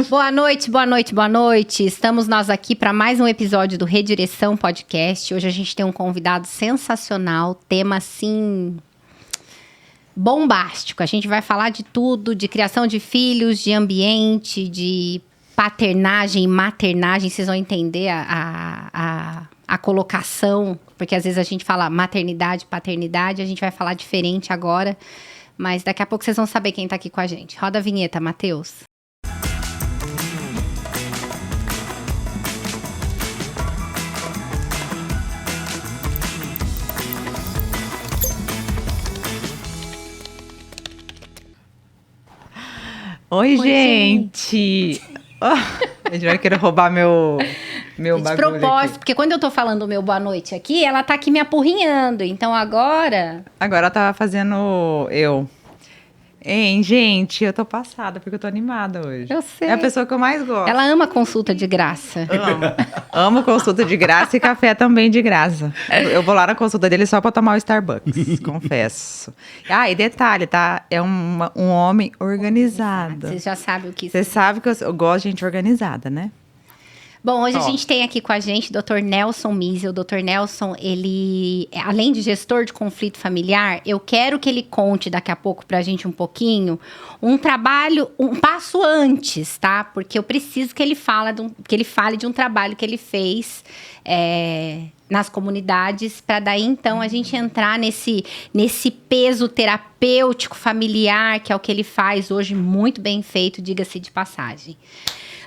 Boa noite, boa noite, boa noite. Estamos nós aqui para mais um episódio do Redireção Podcast. Hoje a gente tem um convidado sensacional, tema assim bombástico. A gente vai falar de tudo, de criação de filhos, de ambiente, de paternagem e maternagem. Vocês vão entender a colocação, porque às vezes a gente fala maternidade, paternidade, a gente vai falar diferente agora, mas daqui a pouco vocês vão saber quem tá aqui com a gente. Roda a vinheta, Matheus. Oi, gente! A gente vai querer roubar meu bagulho de propósito, aqui. porque quando eu tô falando o meu boa noite aqui, ela tá aqui me apurrinhando. Então agora... Agora ela tá fazendo eu. Hein, gente, eu tô passada, porque eu tô animada hoje. Eu sei. É a pessoa que eu mais gosto. Ela ama consulta de graça. Amo consulta de graça e café também de graça. Eu vou lá na consulta dele só pra tomar o Starbucks, confesso. Ah, e detalhe, tá? É um homem organizado. Você já sabe o que isso Você sabe que eu gosto de gente organizada, né? Bom, hoje a gente tem aqui com a gente o Dr. Nelson Miesel. O Dr. Nelson, ele, além de gestor de conflito familiar, eu quero que ele conte daqui a pouco pra gente um pouquinho, um trabalho, um passo antes, tá? Porque eu preciso que ele fale de um trabalho que ele fez nas comunidades, para daí então a gente entrar nesse peso terapêutico familiar, que é o que ele faz hoje, muito bem feito, diga-se de passagem.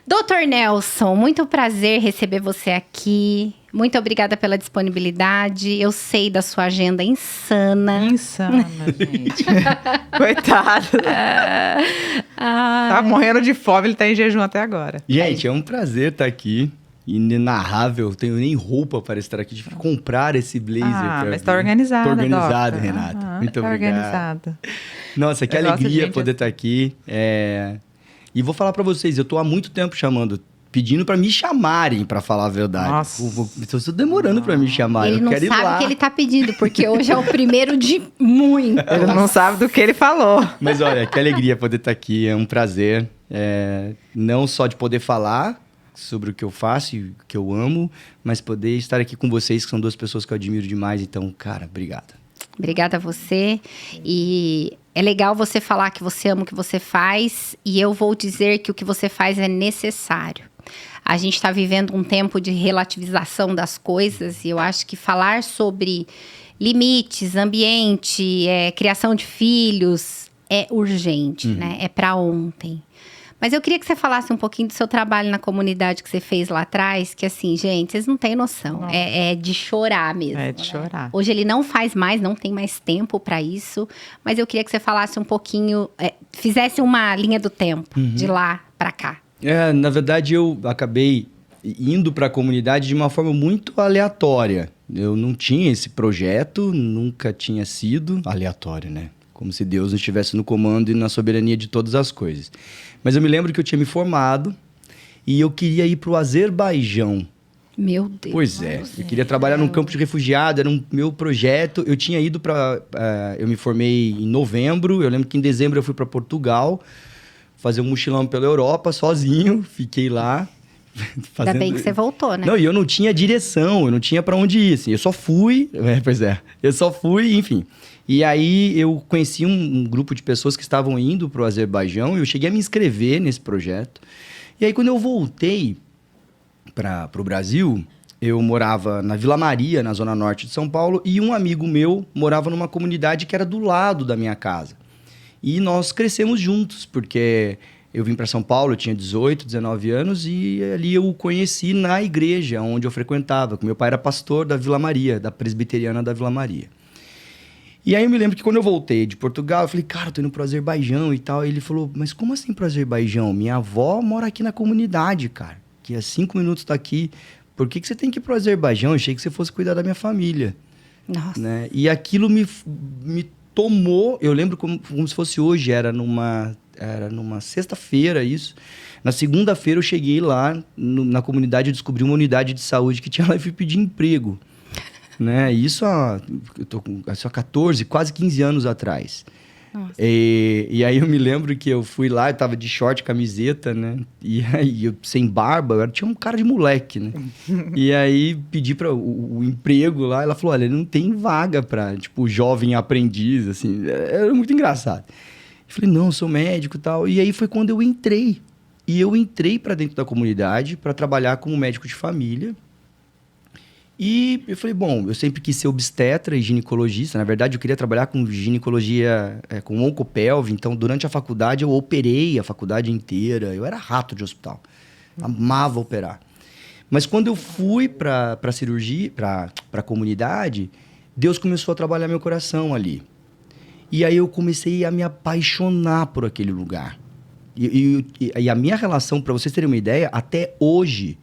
Dr. Nelson, muito prazer receber você aqui. Muito obrigada pela disponibilidade. Eu sei da sua agenda insana. Insana, gente. Coitado. Tá morrendo de fome, ele tá em jejum até agora. Gente, é um prazer estar aqui. Inenarrável, tenho nem roupa para estar aqui. Tive que comprar esse blazer. Mas tá organizada, Tô organizado, Doctor. Renata. Muito tá obrigado. Organizada. Nossa, que alegria poder estar aqui. E vou falar para vocês, eu tô há muito tempo pedindo para me chamarem, para falar a verdade. Nossa. Estou demorando para me chamarem. Ele não quero ir sabe lá. o que ele tá pedindo, porque hoje é o primeiro de muito. Ele não sabe do que ele falou. Mas olha, que alegria poder estar aqui, é um prazer. Não só de poder falar sobre o que eu faço e o que eu amo, mas poder estar aqui com vocês, que são duas pessoas que eu admiro demais. Então, cara, obrigado. Obrigada a você. E é legal você falar que você ama o que você faz, e eu vou dizer que o que você faz é necessário. A gente está vivendo um tempo de relativização das coisas, e eu acho que falar sobre limites, ambiente, criação de filhos é urgente, né? É para ontem. Mas eu queria que você falasse um pouquinho do seu trabalho na comunidade que você fez lá atrás, que assim, gente, vocês não têm noção. É de chorar mesmo. É de chorar. Hoje ele não faz mais, não tem mais tempo para isso. Mas eu queria que você falasse um pouquinho, fizesse uma linha do tempo, de lá para cá. Na verdade, eu acabei indo para a comunidade de uma forma muito aleatória. Eu não tinha esse projeto, nunca tinha sido aleatório, né? Como se Deus não estivesse no comando e na soberania de todas as coisas. Mas eu me lembro que eu tinha me formado e eu queria ir para o Azerbaijão. Meu Deus. Pois é, eu queria trabalhar num campo de refugiado, era um meu projeto. Eu tinha ido para... eu me formei em novembro, eu lembro que em dezembro eu fui para Portugal, fazer um mochilão pela Europa sozinho, fiquei lá. Ainda bem que você voltou, né? Não, e eu não tinha direção, eu não tinha para onde ir, assim, eu só fui, eu só fui, enfim. E aí eu conheci um grupo de pessoas que estavam indo para o Azerbaijão e eu cheguei a me inscrever nesse projeto. E aí quando eu voltei para o Brasil, eu morava na Vila Maria, na zona norte de São Paulo, e um amigo meu morava numa comunidade que era do lado da minha casa. E nós crescemos juntos, porque eu vim para São Paulo, eu tinha 18, 19 anos, e ali eu o conheci na igreja onde eu frequentava, que meu pai era pastor da Vila Maria, da presbiteriana da Vila Maria. E aí eu me lembro que quando eu voltei de Portugal, eu falei, cara, eu tô indo pro Azerbaijão e tal. E ele falou, mas como assim pro Azerbaijão? Minha avó mora aqui na comunidade, cara, que é 5 minutos daqui. Por que você tem que ir pro Azerbaijão? Eu achei que você fosse cuidar da minha família. Nossa. Né? E aquilo me tomou, eu lembro como se fosse hoje, era numa sexta-feira isso. Na segunda-feira eu cheguei lá na comunidade e descobri uma unidade de saúde que tinha lá e fui pedir emprego. Né? Isso há 14, quase 15 anos atrás. E aí eu me lembro que eu fui lá, eu tava de short, camiseta, né? E aí eu sem barba, eu tinha um cara de moleque, né? E aí pedi para o emprego lá, ela falou, olha, não tem vaga para tipo jovem aprendiz, assim, era muito engraçado. Eu falei, não, eu sou médico e tal. E aí foi quando eu entrei. E eu entrei para dentro da comunidade para trabalhar como médico de família. E eu falei, bom, eu sempre quis ser obstetra e ginecologista. Na verdade, eu queria trabalhar com ginecologia, com oncopelve. Então, durante a faculdade, eu operei a faculdade inteira. Eu era rato de hospital. Amava operar. Mas quando eu fui para a cirurgia, para a comunidade, Deus começou a trabalhar meu coração ali. E aí eu comecei a me apaixonar por aquele lugar. E a minha relação, para vocês terem uma ideia, até hoje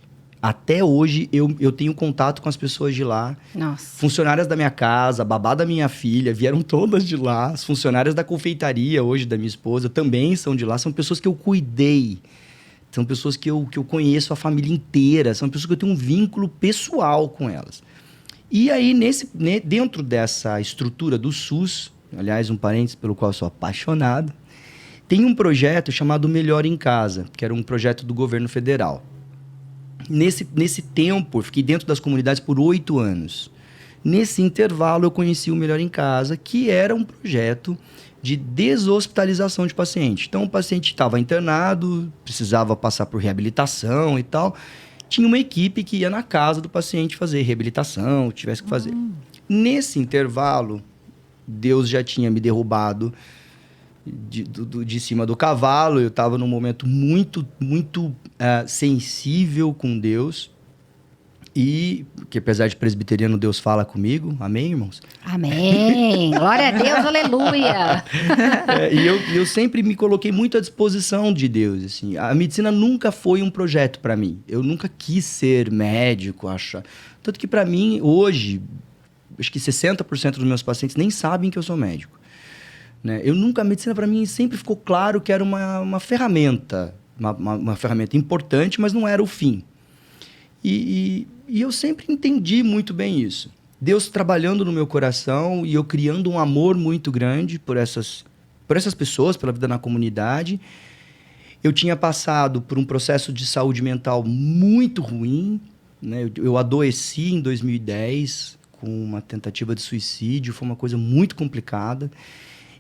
eu tenho contato com as pessoas de lá. Nossa. Funcionárias da minha casa, babá da minha filha, vieram todas de lá. As funcionárias da confeitaria hoje da minha esposa também são de lá. São pessoas que eu cuidei. São pessoas que eu conheço a família inteira. São pessoas que eu tenho um vínculo pessoal com elas. E aí, dentro dessa estrutura do SUS, aliás, um parênteses pelo qual eu sou apaixonado, tem um projeto chamado Melhor em Casa, que era um projeto do governo federal. Nesse tempo, eu fiquei dentro das comunidades por 8 anos. Nesse intervalo, eu conheci o Melhor em Casa, que era um projeto de deshospitalização de paciente. Então, o paciente estava internado, precisava passar por reabilitação e tal. Tinha uma equipe que ia na casa do paciente fazer reabilitação, tivesse que fazer. Nesse intervalo, Deus já tinha me derrubado de cima do cavalo. Eu estava num momento muito sensível com Deus. E que apesar de presbiteriano, Deus fala comigo. Amém, irmãos? Amém! Glória a Deus, aleluia! E eu sempre me coloquei muito à disposição de Deus. Assim. A medicina nunca foi um projeto para mim. Eu nunca quis ser médico, acho. Tanto que para mim, hoje, acho que 60% dos meus pacientes nem sabem que eu sou médico. Né? A medicina para mim sempre ficou claro que era uma ferramenta, uma ferramenta importante, mas não era o fim. E eu sempre entendi muito bem isso. Deus trabalhando no meu coração e eu criando um amor muito grande por essas pessoas, pela vida na comunidade. Eu tinha passado por um processo de saúde mental muito ruim. Né? Eu adoeci em 2010 com uma tentativa de suicídio. Foi uma coisa muito complicada.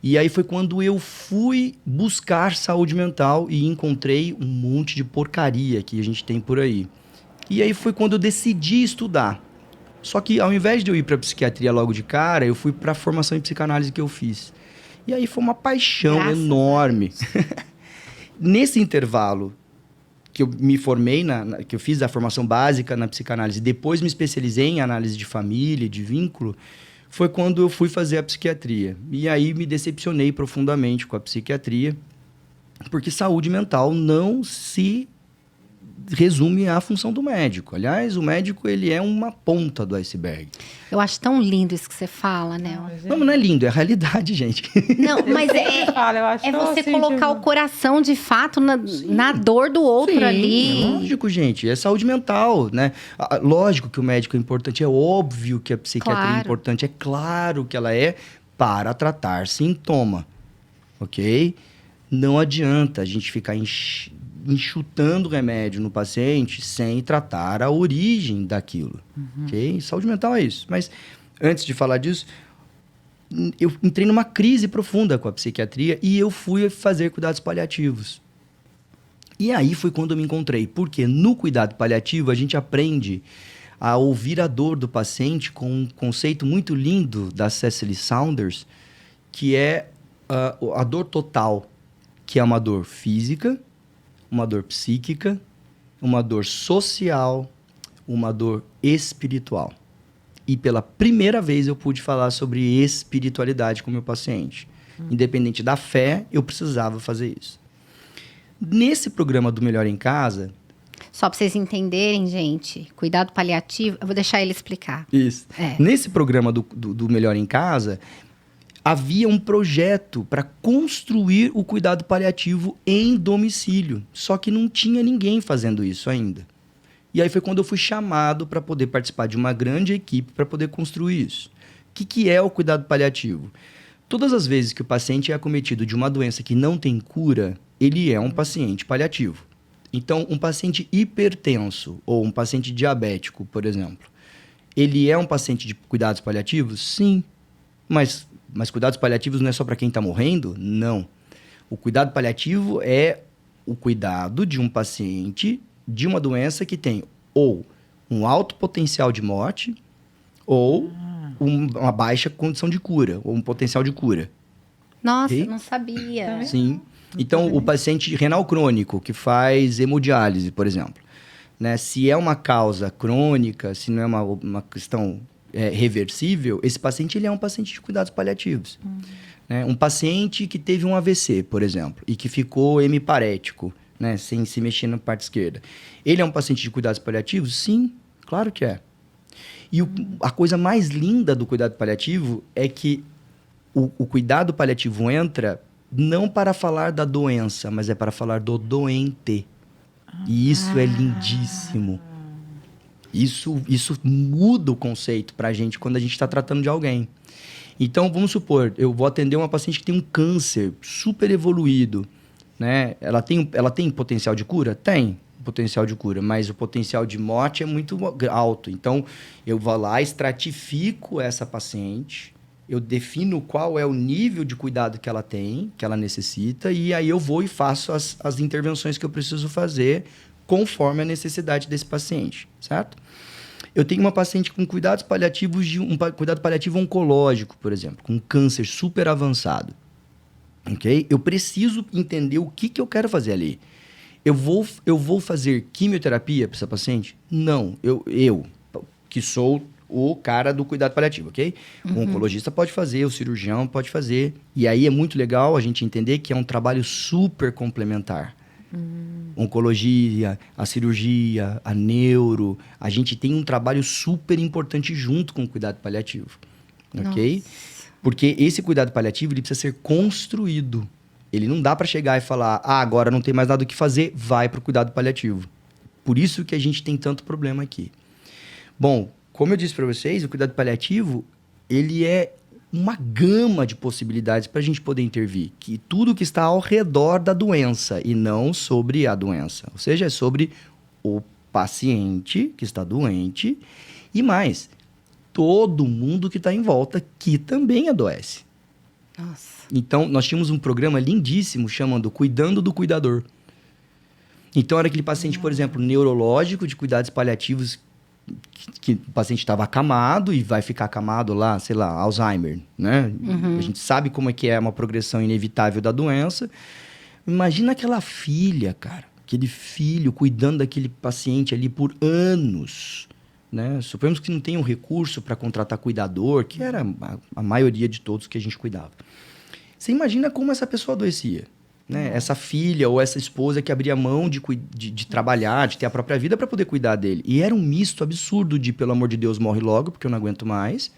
E aí foi quando eu fui buscar saúde mental e encontrei um monte de porcaria que a gente tem por aí. E aí foi quando eu decidi estudar. Só que ao invés de eu ir para psiquiatria logo de cara, eu fui para a formação em psicanálise que eu fiz. E aí foi uma paixão enorme. Nesse intervalo que eu me formei, que eu fiz a formação básica na psicanálise, depois me especializei em análise de família, de vínculo, foi quando eu fui fazer a psiquiatria. E aí me decepcionei profundamente com a psiquiatria, porque saúde mental não se resume à função do médico. Aliás, o médico, ele é uma ponta do iceberg. Eu acho tão lindo isso que você fala, né? Não é lindo, é a realidade, gente. Não, mas é você colocar o coração, de fato, na dor do outro ali. É lógico, gente. É saúde mental, né? Lógico que o médico é importante, é óbvio que a psiquiatria é importante, é claro que ela é para tratar sintoma, ok? Não adianta a gente ficar enxutando remédio no paciente sem tratar a origem daquilo, ok? Saúde mental é isso. Mas antes de falar disso, eu entrei numa crise profunda com a psiquiatria e eu fui fazer cuidados paliativos. E aí foi quando eu me encontrei. Porque no cuidado paliativo a gente aprende a ouvir a dor do paciente com um conceito muito lindo da Cecily Saunders, que é a dor total, que é uma dor física, uma dor psíquica, uma dor social, uma dor espiritual. E pela primeira vez eu pude falar sobre espiritualidade com o meu paciente. Independente da fé, eu precisava fazer isso. Nesse programa do Melhor em Casa... Só para vocês entenderem, gente, cuidado paliativo... Eu vou deixar ele explicar. Isso. Nesse programa do Melhor em Casa... Havia um projeto para construir o cuidado paliativo em domicílio. Só que não tinha ninguém fazendo isso ainda. E aí foi quando eu fui chamado para poder participar de uma grande equipe para poder construir isso. O que é o cuidado paliativo? Todas as vezes que o paciente é acometido de uma doença que não tem cura, ele é um paciente paliativo. Então, um paciente hipertenso ou um paciente diabético, por exemplo, ele é um paciente de cuidados paliativos? Sim. Mas cuidados paliativos não é só para quem está morrendo? Não. O cuidado paliativo é o cuidado de um paciente de uma doença que tem ou um alto potencial de morte ou uma baixa condição de cura, ou um potencial de cura. Nossa, Ok? não sabia. Sim. Então, o paciente renal crônico que faz hemodiálise, por exemplo, né? Se é uma causa crônica, se não é uma questão reversível, esse paciente ele é um paciente de cuidados paliativos. Né? Um paciente que teve um AVC, por exemplo, e que ficou hemiparético, né? Sem se mexer na parte esquerda. Ele é um paciente de cuidados paliativos? Sim, claro que é. E a coisa mais linda do cuidado paliativo é que o cuidado paliativo entra não para falar da doença, mas é para falar do doente. E isso é lindíssimo. Isso muda o conceito para a gente quando a gente está tratando de alguém. Então, vamos supor, eu vou atender uma paciente que tem um câncer super evoluído, né? Ela tem potencial de cura? Tem potencial de cura, mas o potencial de morte é muito alto. Então, eu vou lá, estratifico essa paciente, eu defino qual é o nível de cuidado que ela tem, que ela necessita, e aí eu vou e faço as intervenções que eu preciso fazer conforme a necessidade desse paciente, certo? Eu tenho uma paciente com cuidados paliativos cuidado paliativo oncológico, por exemplo, com câncer super avançado. Ok? Eu preciso entender o que eu quero fazer ali. Eu vou fazer quimioterapia para essa paciente? Não. Eu que sou o cara do cuidado paliativo, ok? O oncologista pode fazer, o cirurgião pode fazer. E aí é muito legal a gente entender que é um trabalho super complementar. Oncologia, a cirurgia, a neuro, a gente tem um trabalho super importante junto com o cuidado paliativo, ok? Porque esse cuidado paliativo ele precisa ser construído. Ele não dá para chegar e falar, agora não tem mais nada o que fazer, vai para o cuidado paliativo. Por isso que a gente tem tanto problema aqui. Bom, como eu disse para vocês, o cuidado paliativo, ele é uma gama de possibilidades para a gente poder intervir. Que tudo que está ao redor da doença e não sobre a doença. Ou seja, é sobre o paciente que está doente e mais, todo mundo que está em volta que também adoece. Nossa. Então, nós tínhamos um programa lindíssimo chamando Cuidando do Cuidador. Então, era aquele paciente, por exemplo, neurológico de cuidados paliativos que o paciente estava acamado e vai ficar acamado lá, sei lá, Alzheimer, né? A gente sabe como é que é uma progressão inevitável da doença. Imagina aquela filha, cara, aquele filho cuidando daquele paciente ali por anos, né? Suponhamos que não tenha um recurso para contratar cuidador, que era a maioria de todos que a gente cuidava. Você imagina como essa pessoa adoecia, né? Essa filha ou essa esposa que abria mão de trabalhar, de ter a própria vida para poder cuidar dele. E era um misto absurdo de, pelo amor de Deus, morre logo, porque eu não aguento mais.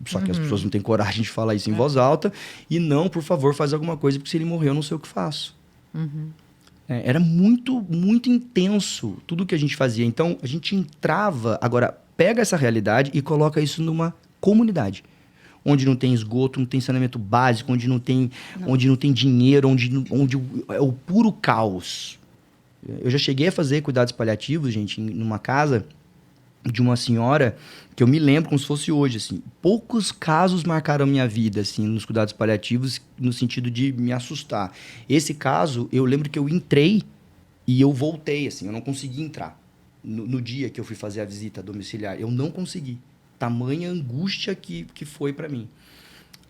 Só que as pessoas não têm coragem de falar isso em voz alta. E não, por favor, faz alguma coisa, porque se ele morrer, eu não sei o que faço. Era muito, muito intenso tudo que a gente fazia. Então, a gente entrava... Agora, pega essa realidade e coloca isso numa comunidade. Onde não tem esgoto, não tem saneamento básico, onde não tem dinheiro, onde é o puro caos. Eu já cheguei a fazer cuidados paliativos, gente, numa casa de uma senhora que eu me lembro como se fosse hoje, assim. Poucos casos marcaram minha vida, assim, nos cuidados paliativos, no sentido de me assustar. Esse caso, eu lembro que eu entrei e eu voltei, assim, eu não consegui entrar. No dia que eu fui fazer a visita domiciliar, eu não consegui. Tamanha angústia que foi para mim.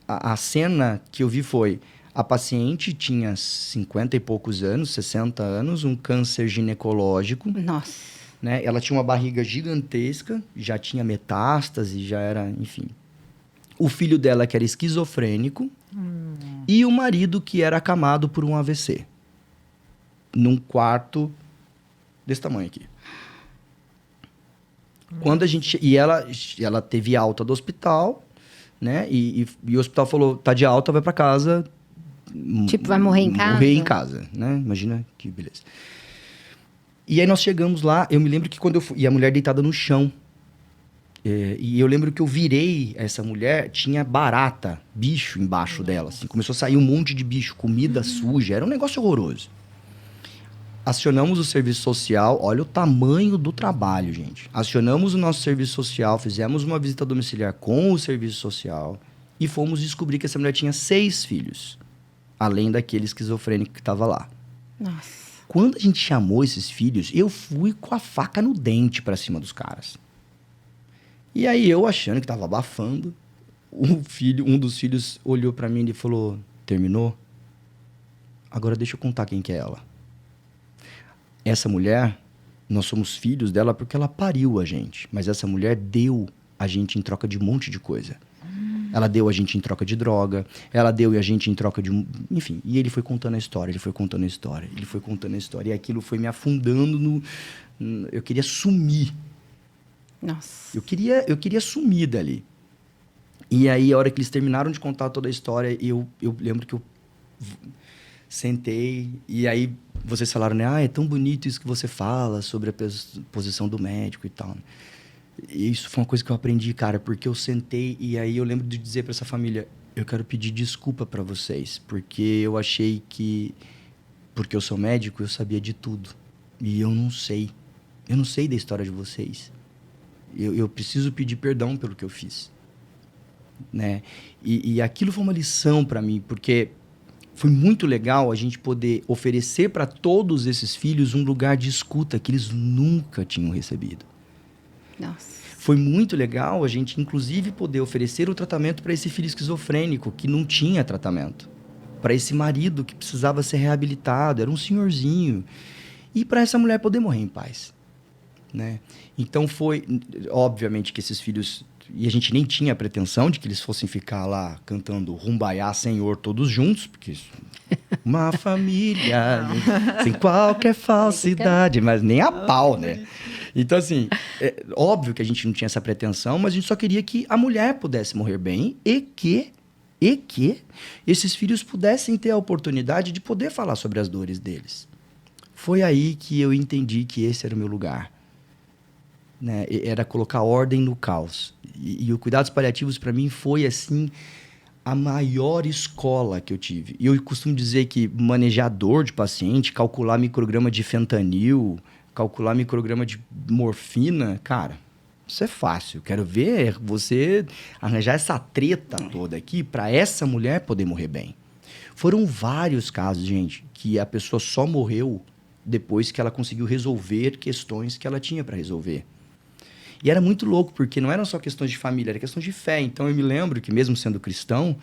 A cena que eu vi foi... A paciente tinha 50 e poucos anos, 60 anos, um câncer ginecológico. Nossa. Né? Ela tinha uma barriga gigantesca, já tinha metástase, já era... Enfim. O filho dela que era esquizofrênico. E o marido que era acamado por um AVC. Num quarto desse tamanho aqui. Quando a gente... E ela teve alta do hospital, né? E o hospital falou, tá de alta, vai pra casa. Tipo, vai morrer em casa? Morrer em casa, né? Imagina que beleza. E aí nós chegamos lá, eu me lembro que quando eu fui... E a mulher deitada no chão. E eu lembro que eu virei essa mulher, tinha barata, bicho embaixo dela, assim. Começou a sair um monte de bicho, comida suja, era um negócio horroroso. Acionamos o serviço social, olha o tamanho do trabalho, gente. Acionamos o nosso serviço social, fizemos uma visita domiciliar com o serviço social e fomos descobrir que essa mulher tinha 6 filhos, além daquele esquizofrênico que estava lá. Nossa. Quando a gente chamou esses filhos, eu fui com a faca no dente pra cima dos caras. E aí eu achando que tava abafando, um dos filhos olhou pra mim e falou: terminou? Agora deixa eu contar quem que é ela. Essa mulher, nós somos filhos dela porque ela pariu a gente. Mas essa mulher deu a gente em troca de um monte de coisa. Ela deu a gente em troca de droga, ela deu a gente em troca de... Enfim, e ele foi contando a história, ele foi contando a história, ele foi contando a história. E aquilo foi me afundando no... Eu queria sumir. Nossa. Eu queria sumir dali. E aí, a hora que eles terminaram de contar toda a história, eu lembro que eu sentei, e aí vocês falaram, né? Ah, é tão bonito isso que você fala sobre a posição do médico e tal. E isso foi uma coisa que eu aprendi, cara, porque eu sentei e aí eu lembro de dizer para essa família: eu quero pedir desculpa para vocês, porque eu achei que, porque eu sou médico, eu sabia de tudo. E eu não sei da história de vocês. Eu preciso pedir perdão pelo que eu fiz, né? E aquilo foi uma lição para mim, porque foi muito legal a gente poder oferecer para todos esses filhos um lugar de escuta que eles nunca tinham recebido. Nossa. Foi muito legal a gente, inclusive, poder oferecer o tratamento para esse filho esquizofrênico que não tinha tratamento. Para esse marido que precisava ser reabilitado, era um senhorzinho. E para essa mulher poder morrer em paz, né? Então foi, obviamente, que esses filhos... E a gente nem tinha a pretensão de que eles fossem ficar lá cantando Rumbaiá Senhor todos juntos, porque... Uma família sem qualquer falsidade, mas nem a pau, né? Então, assim, é óbvio que a gente não tinha essa pretensão, mas a gente só queria que a mulher pudesse morrer bem e que esses filhos pudessem ter a oportunidade de poder falar sobre as dores deles. Foi aí que eu entendi que esse era o meu lugar, né? Era colocar ordem no caos. E o Cuidados Paliativos, para mim, foi, assim, a maior escola que eu tive. E eu costumo dizer que manejar dor de paciente, calcular micrograma de fentanil, calcular micrograma de morfina, cara, isso é fácil. Quero ver você arranjar essa treta toda aqui para essa mulher poder morrer bem. Foram vários casos, gente, que a pessoa só morreu depois que ela conseguiu resolver questões que ela tinha para resolver. E era muito louco, porque não eram só questões de família, era questões de fé. Então, eu me lembro que, mesmo sendo cristão,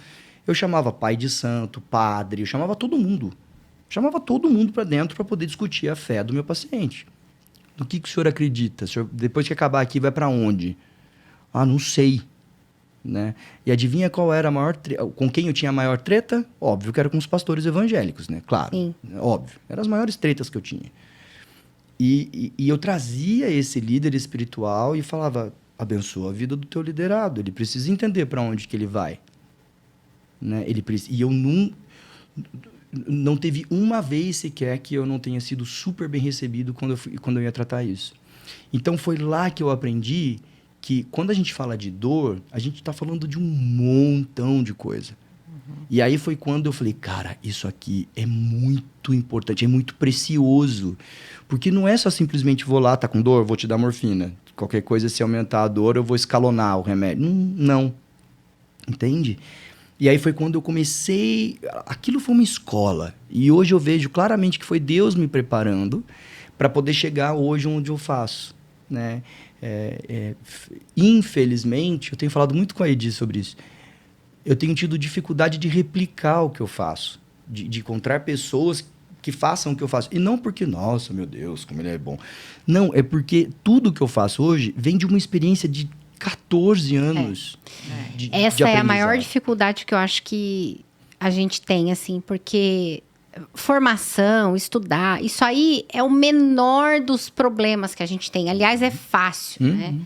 eu chamava pai de santo, padre, eu chamava todo mundo. Chamava todo mundo para dentro para poder discutir a fé do meu paciente. No que o senhor acredita? O senhor, depois que acabar aqui, vai para onde? Ah, não sei. Né? E adivinha qual era a maior com quem eu tinha a maior treta? Óbvio que era com os pastores evangélicos, né? Claro, sim. Óbvio. Eram as maiores tretas que eu tinha. E eu trazia esse líder espiritual e falava: abençoa a vida do teu liderado, ele precisa entender para onde que ele vai. Né? E eu não teve uma vez sequer que eu não tenha sido super bem recebido quando eu ia tratar isso. Então foi lá que eu aprendi que quando a gente fala de dor, a gente está falando de um montão de coisa. E aí foi quando eu falei: cara, isso aqui é muito importante, é muito precioso. Porque não é só simplesmente vou lá, tá com dor, vou te dar morfina. Qualquer coisa, se aumentar a dor, eu vou escalonar o remédio. Não. Entende? E aí foi quando eu comecei... Aquilo foi uma escola. E hoje eu vejo claramente que foi Deus me preparando para poder chegar hoje onde eu faço. Né? Infelizmente, eu tenho falado muito com a Edi sobre isso, eu tenho tido dificuldade de replicar o que eu faço. De encontrar pessoas que façam o que eu faço. E não porque, nossa, meu Deus, como ele é bom. Não, é porque tudo que eu faço hoje vem de uma experiência de 14 anos. Essa é a maior dificuldade que eu acho que a gente tem, assim, porque formação, estudar, isso aí é o menor dos problemas que a gente tem. Aliás, é fácil, né?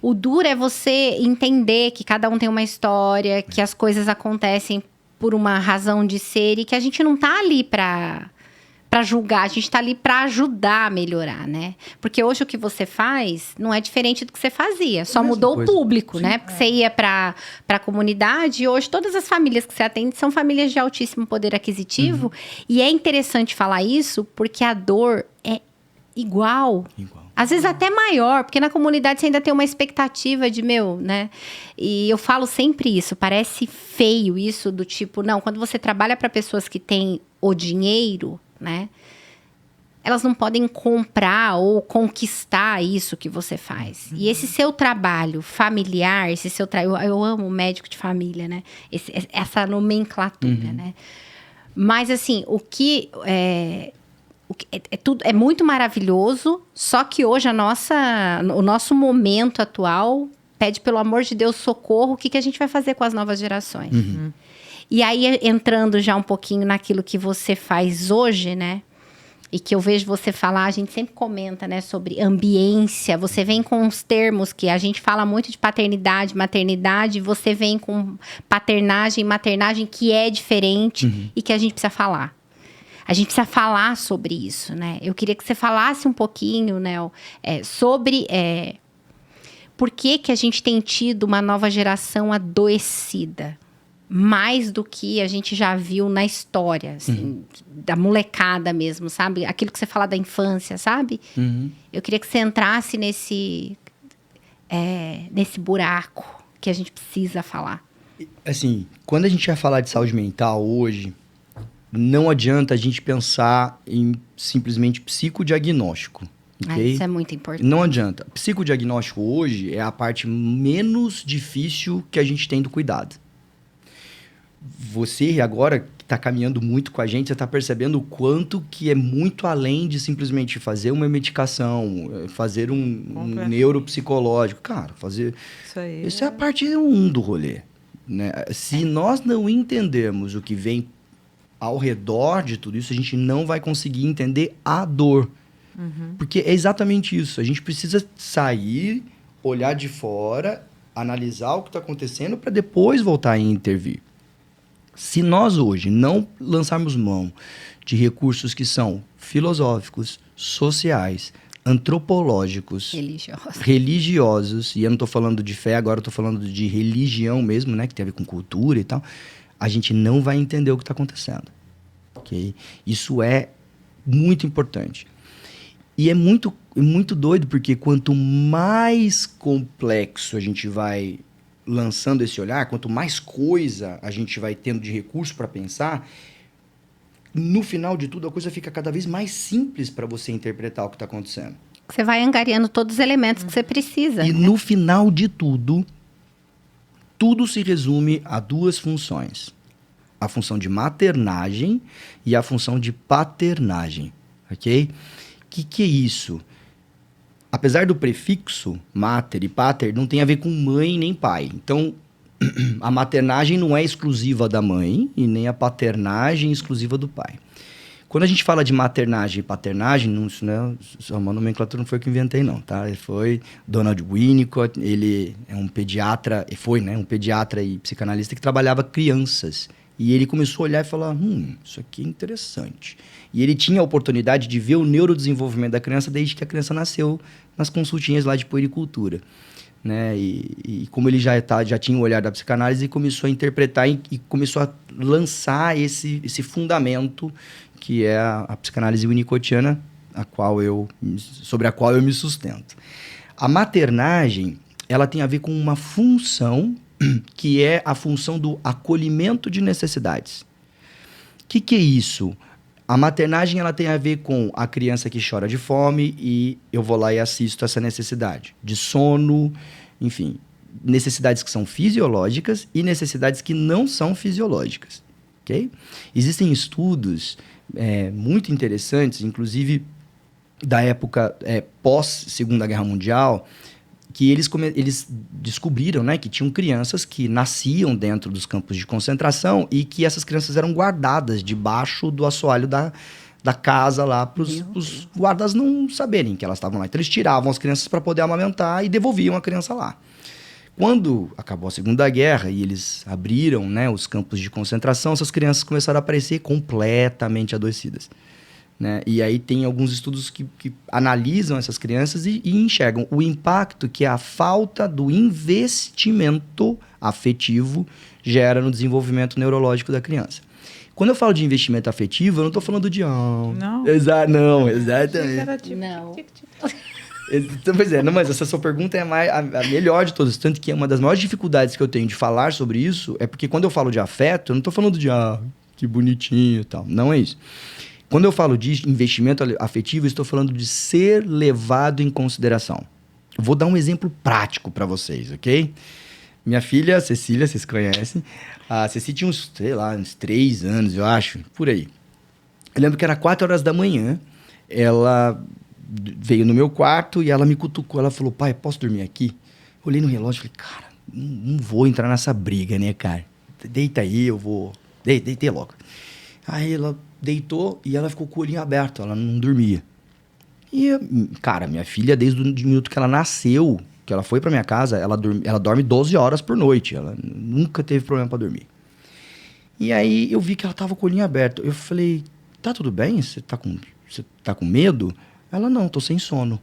O duro é você entender que cada um tem uma história, que as coisas acontecem por uma razão de ser e que a gente não tá ali pra para julgar, a gente tá ali para ajudar a melhorar, né? Porque hoje o que você faz não é diferente do que você fazia, só mudou o público, né? Porque você ia para a comunidade e hoje todas as famílias que você atende são famílias de altíssimo poder aquisitivo. E é interessante falar isso porque a dor é igual. Às vezes até maior, porque na comunidade você ainda tem uma expectativa de, né? E eu falo sempre isso, parece feio isso do tipo, não, quando você trabalha para pessoas que têm o dinheiro, né? Elas não podem comprar ou conquistar isso que você faz. E esse seu trabalho familiar, eu amo médico de família, né? Essa nomenclatura, né? Mas assim, é muito maravilhoso, só que hoje o nosso momento atual pede, pelo amor de Deus, socorro. O que a gente vai fazer com as novas gerações? E aí, entrando já um pouquinho naquilo que você faz hoje, né? E que eu vejo você falar, a gente sempre comenta, né? Sobre ambiência. Você vem com os termos que a gente fala muito de paternidade, maternidade. Você vem com paternagem, maternagem, que é diferente e que a gente precisa falar. A gente precisa falar sobre isso, né? Eu queria que você falasse um pouquinho, né, sobre por que a gente tem tido uma nova geração adoecida. Mais do que a gente já viu na história, assim, da molecada mesmo, sabe? Aquilo que você fala da infância, sabe? Eu queria que você entrasse nesse buraco que a gente precisa falar. Assim, quando a gente vai falar de saúde mental hoje, não adianta a gente pensar em simplesmente psicodiagnóstico. Okay? Isso é muito importante. Não adianta. Psicodiagnóstico hoje é a parte menos difícil que a gente tem do cuidado. Você agora que está caminhando muito com a gente, você está percebendo o quanto que é muito além de simplesmente fazer uma medicação, fazer um neuropsicológico. Cara, fazer... Isso é a parte 1 do rolê. Né? Se nós não entendermos o que vem ao redor de tudo isso, a gente não vai conseguir entender a dor. Porque é exatamente isso. A gente precisa sair, olhar de fora, analisar o que está acontecendo para depois voltar a intervir. Se nós hoje não lançarmos mão de recursos que são filosóficos, sociais, antropológicos, religiosos, e eu não estou falando de fé, agora eu estou falando de religião mesmo, né, que tem a ver com cultura e tal, a gente não vai entender o que está acontecendo. Okay? Isso é muito importante. E é muito doido, porque quanto mais complexo a gente vai lançando esse olhar, quanto mais coisa a gente vai tendo de recurso para pensar, no final de tudo a coisa fica cada vez mais simples para você interpretar o que está acontecendo. Você vai angariando todos os elementos que você precisa. E no final de tudo se resume a 2 funções. A função de maternagem e a função de paternagem, ok? Que é isso? Apesar do prefixo mater e pater, não tem a ver com mãe nem pai. Então, a maternagem não é exclusiva da mãe e nem a paternagem exclusiva do pai. Quando a gente fala de maternagem e paternagem, não, isso não é uma nomenclatura, não foi eu que inventei não, tá? Foi Donald Winnicott, ele é um pediatra, um pediatra e psicanalista que trabalhava crianças. E ele começou a olhar e falar, isso aqui é interessante. E ele tinha a oportunidade de ver o neurodesenvolvimento da criança desde que a criança nasceu nas consultinhas lá de puericultura. Né? E como ele já tinha o olhar da psicanálise, ele começou a interpretar e começou a lançar esse fundamento que é a psicanálise winnicottiana, sobre a qual eu me sustento. A maternagem, ela tem a ver com uma função que é a função do acolhimento de necessidades. O que é isso? A maternagem ela tem a ver com a criança que chora de fome e eu vou lá e assisto essa necessidade de sono, enfim, necessidades que são fisiológicas e necessidades que não são fisiológicas. Okay? Existem estudos muito interessantes, inclusive da época pós-Segunda Guerra Mundial, que eles descobriram, né, que tinham crianças que nasciam dentro dos campos de concentração e que essas crianças eram guardadas debaixo do assoalho da casa lá para os guardas não saberem que elas estavam lá. Então eles tiravam as crianças para poder amamentar e devolviam a criança lá. Quando acabou a Segunda Guerra e eles abriram, né, os campos de concentração, essas crianças começaram a aparecer completamente adoecidas. né? E aí tem alguns estudos que analisam essas crianças e enxergam o impacto que a falta do investimento afetivo gera no desenvolvimento neurológico da criança. Quando eu falo de investimento afetivo, eu não estou falando de... Não? Não, exatamente. Não. Então, pois é, não, mas essa sua pergunta é a melhor de todas. Tanto que uma das maiores dificuldades que eu tenho de falar sobre isso é porque quando eu falo de afeto, eu não estou falando de, que bonitinho e tal. Não é isso. Quando eu falo de investimento afetivo, eu estou falando de ser levado em consideração. Eu vou dar um exemplo prático para vocês, ok? Minha filha, Cecília, vocês conhecem. A Ceci tinha uns 3 anos, eu acho, por aí. Eu lembro que era 4 horas da manhã, ela veio no meu quarto e ela me cutucou. Ela falou, pai, posso dormir aqui? Eu olhei no relógio e falei, cara, não vou entrar nessa briga, né, cara? Deita aí, eu vou... Deitei logo. Aí ela deitou e ela ficou com o olhinho aberto, ela não dormia. E, cara, minha filha, desde o minuto que ela nasceu, que ela foi pra minha casa, ela dorme 12 horas por noite. Ela nunca teve problema pra dormir. E aí eu vi que ela tava com o olhinho aberto. Eu falei, tá tudo bem? Você tá com medo? Ela, não, tô sem sono.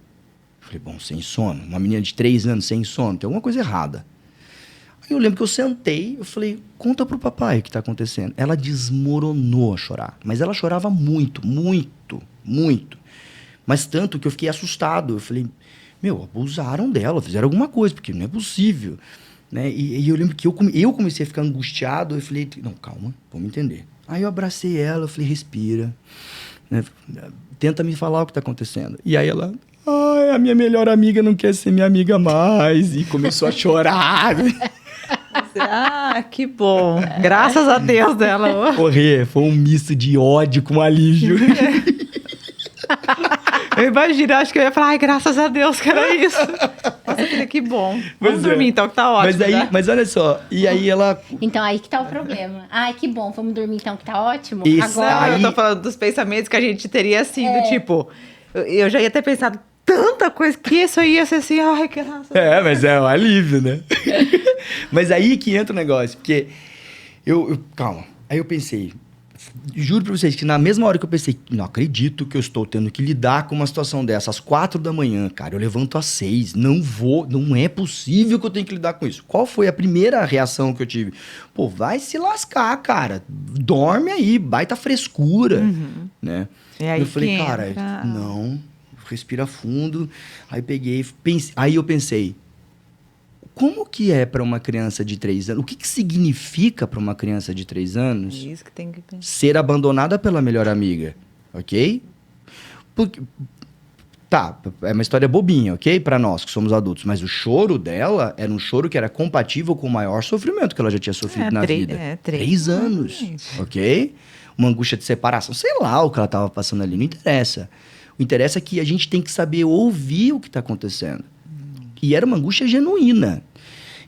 Eu falei, bom, sem sono? Uma menina de 3 anos sem sono, tem alguma coisa errada. Aí eu lembro que eu sentei, eu falei, conta pro papai o que tá acontecendo. Ela desmoronou a chorar. Mas ela chorava muito, muito, muito. Mas tanto que eu fiquei assustado. Eu falei, abusaram dela, fizeram alguma coisa, porque não é possível. Né? E eu lembro que eu comecei a ficar angustiado. Eu falei, não, calma, vamos entender. Aí eu abracei ela, eu falei, respira. Né? Tenta me falar o que está acontecendo. E aí ela, a minha melhor amiga não quer ser minha amiga mais. E começou a chorar. Que bom. Graças a Deus dela. Correr, foi um misto de ódio com alívio. Eu imagino, acho que eu ia falar, graças a Deus que era isso. Nossa, filha, que bom. Vamos dormir então, que tá ótimo. Mas olha só, e aí ela... Então, aí que tá o problema. Ai, que bom, vamos dormir então, que tá ótimo. Isso, agora... Eu tô falando dos pensamentos que a gente teria assim, do tipo... Eu já ia ter pensado tanta coisa que isso ia ser assim, ai, graças a Deus. Mas é um alívio, né? Mas aí que entra o negócio, porque calma, aí eu pensei... Juro pra vocês que na mesma hora que eu pensei, não acredito que eu estou tendo que lidar com uma situação dessa às 4 da manhã, cara, eu levanto às 6, não é possível que eu tenha que lidar com isso. Qual foi a primeira reação que eu tive? Pô, vai se lascar, cara, dorme aí, baita frescura, né? E aí eu falei, cara, não, respira fundo, aí eu pensei, como que é para uma criança de 3 anos? O que significa para uma criança de 3 anos isso que tem que pensar. Ser abandonada pela melhor amiga, ok? Porque, é uma história bobinha, ok? Para nós que somos adultos. Mas o choro dela era um choro que era compatível com o maior sofrimento que ela já tinha sofrido na vida. 3 anos, ok? Uma angústia de separação. Sei lá o que ela estava passando ali, não interessa. O interessa é que a gente tem que saber ouvir o que está acontecendo. E era uma angústia genuína.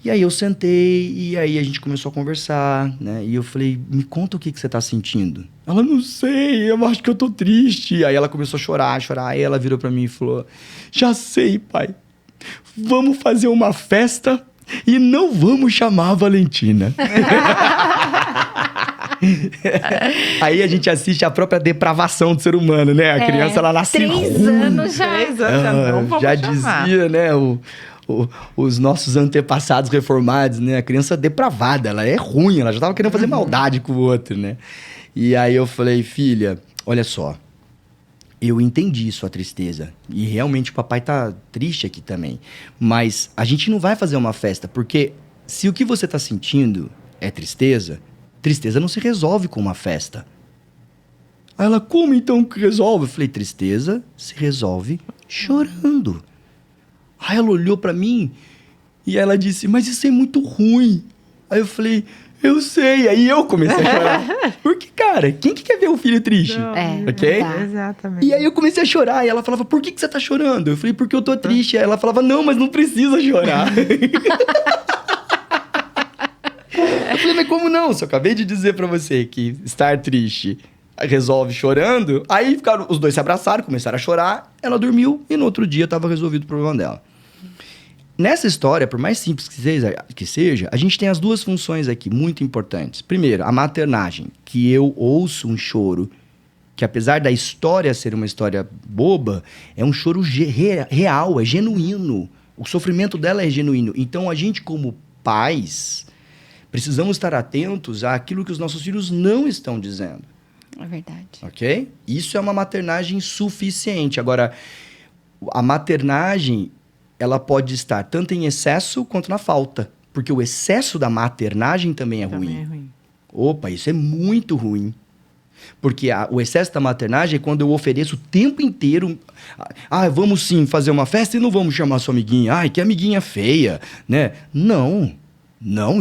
E aí eu sentei, e aí a gente começou a conversar, né? E eu falei, me conta o que você tá sentindo. Ela, não sei, eu acho que eu tô triste. Aí ela começou a chorar. Aí ela virou pra mim e falou, já sei, pai. Vamos fazer uma festa e não vamos chamar a Valentina. Aí a gente assiste a própria depravação do ser humano, né? A criança, ela nasce 3 anos já. 3 anos já não vamos já chamar. dizia, né? Os nossos antepassados reformados, né? A criança depravada, ela é ruim, ela já tava querendo fazer maldade com o outro, né? E aí eu falei, filha, olha só, eu entendi sua tristeza. E realmente o papai tá triste aqui também. Mas a gente não vai fazer uma festa, porque se o que você tá sentindo é tristeza não se resolve com uma festa. Aí ela, como então que resolve? Eu falei, tristeza se resolve chorando. Aí ela olhou pra mim e ela disse, mas isso é muito ruim. Aí eu falei, eu sei. Aí eu comecei a chorar. Porque, cara, quem que quer ver o filho triste? Ok? Exatamente. E aí eu comecei a chorar. E ela falava, por que você tá chorando? Eu falei, porque eu tô triste. Aí ela falava, não, mas não precisa chorar. Eu falei, mas como não? Se eu acabei de dizer pra você que estar triste resolve chorando. Aí ficaram, os dois se abraçaram, começaram a chorar. Ela dormiu e no outro dia estava resolvido o problema dela. Nessa história, por mais simples que seja, a gente tem as duas funções aqui muito importantes. Primeiro, a maternagem, que eu ouço um choro que apesar da história ser uma história boba, é um choro real, é genuíno. O sofrimento dela é genuíno. Então, a gente, como pais, precisamos estar atentos àquilo que os nossos filhos não estão dizendo. É verdade. Ok? Isso é uma maternagem suficiente. Agora, a maternagem, ela pode estar tanto em excesso quanto na falta. Porque o excesso da maternagem também é ruim. Opa, isso é muito ruim. Porque o excesso da maternagem é quando eu ofereço o tempo inteiro... vamos sim fazer uma festa e não vamos chamar sua amiguinha. Ai, que amiguinha feia, né? Não,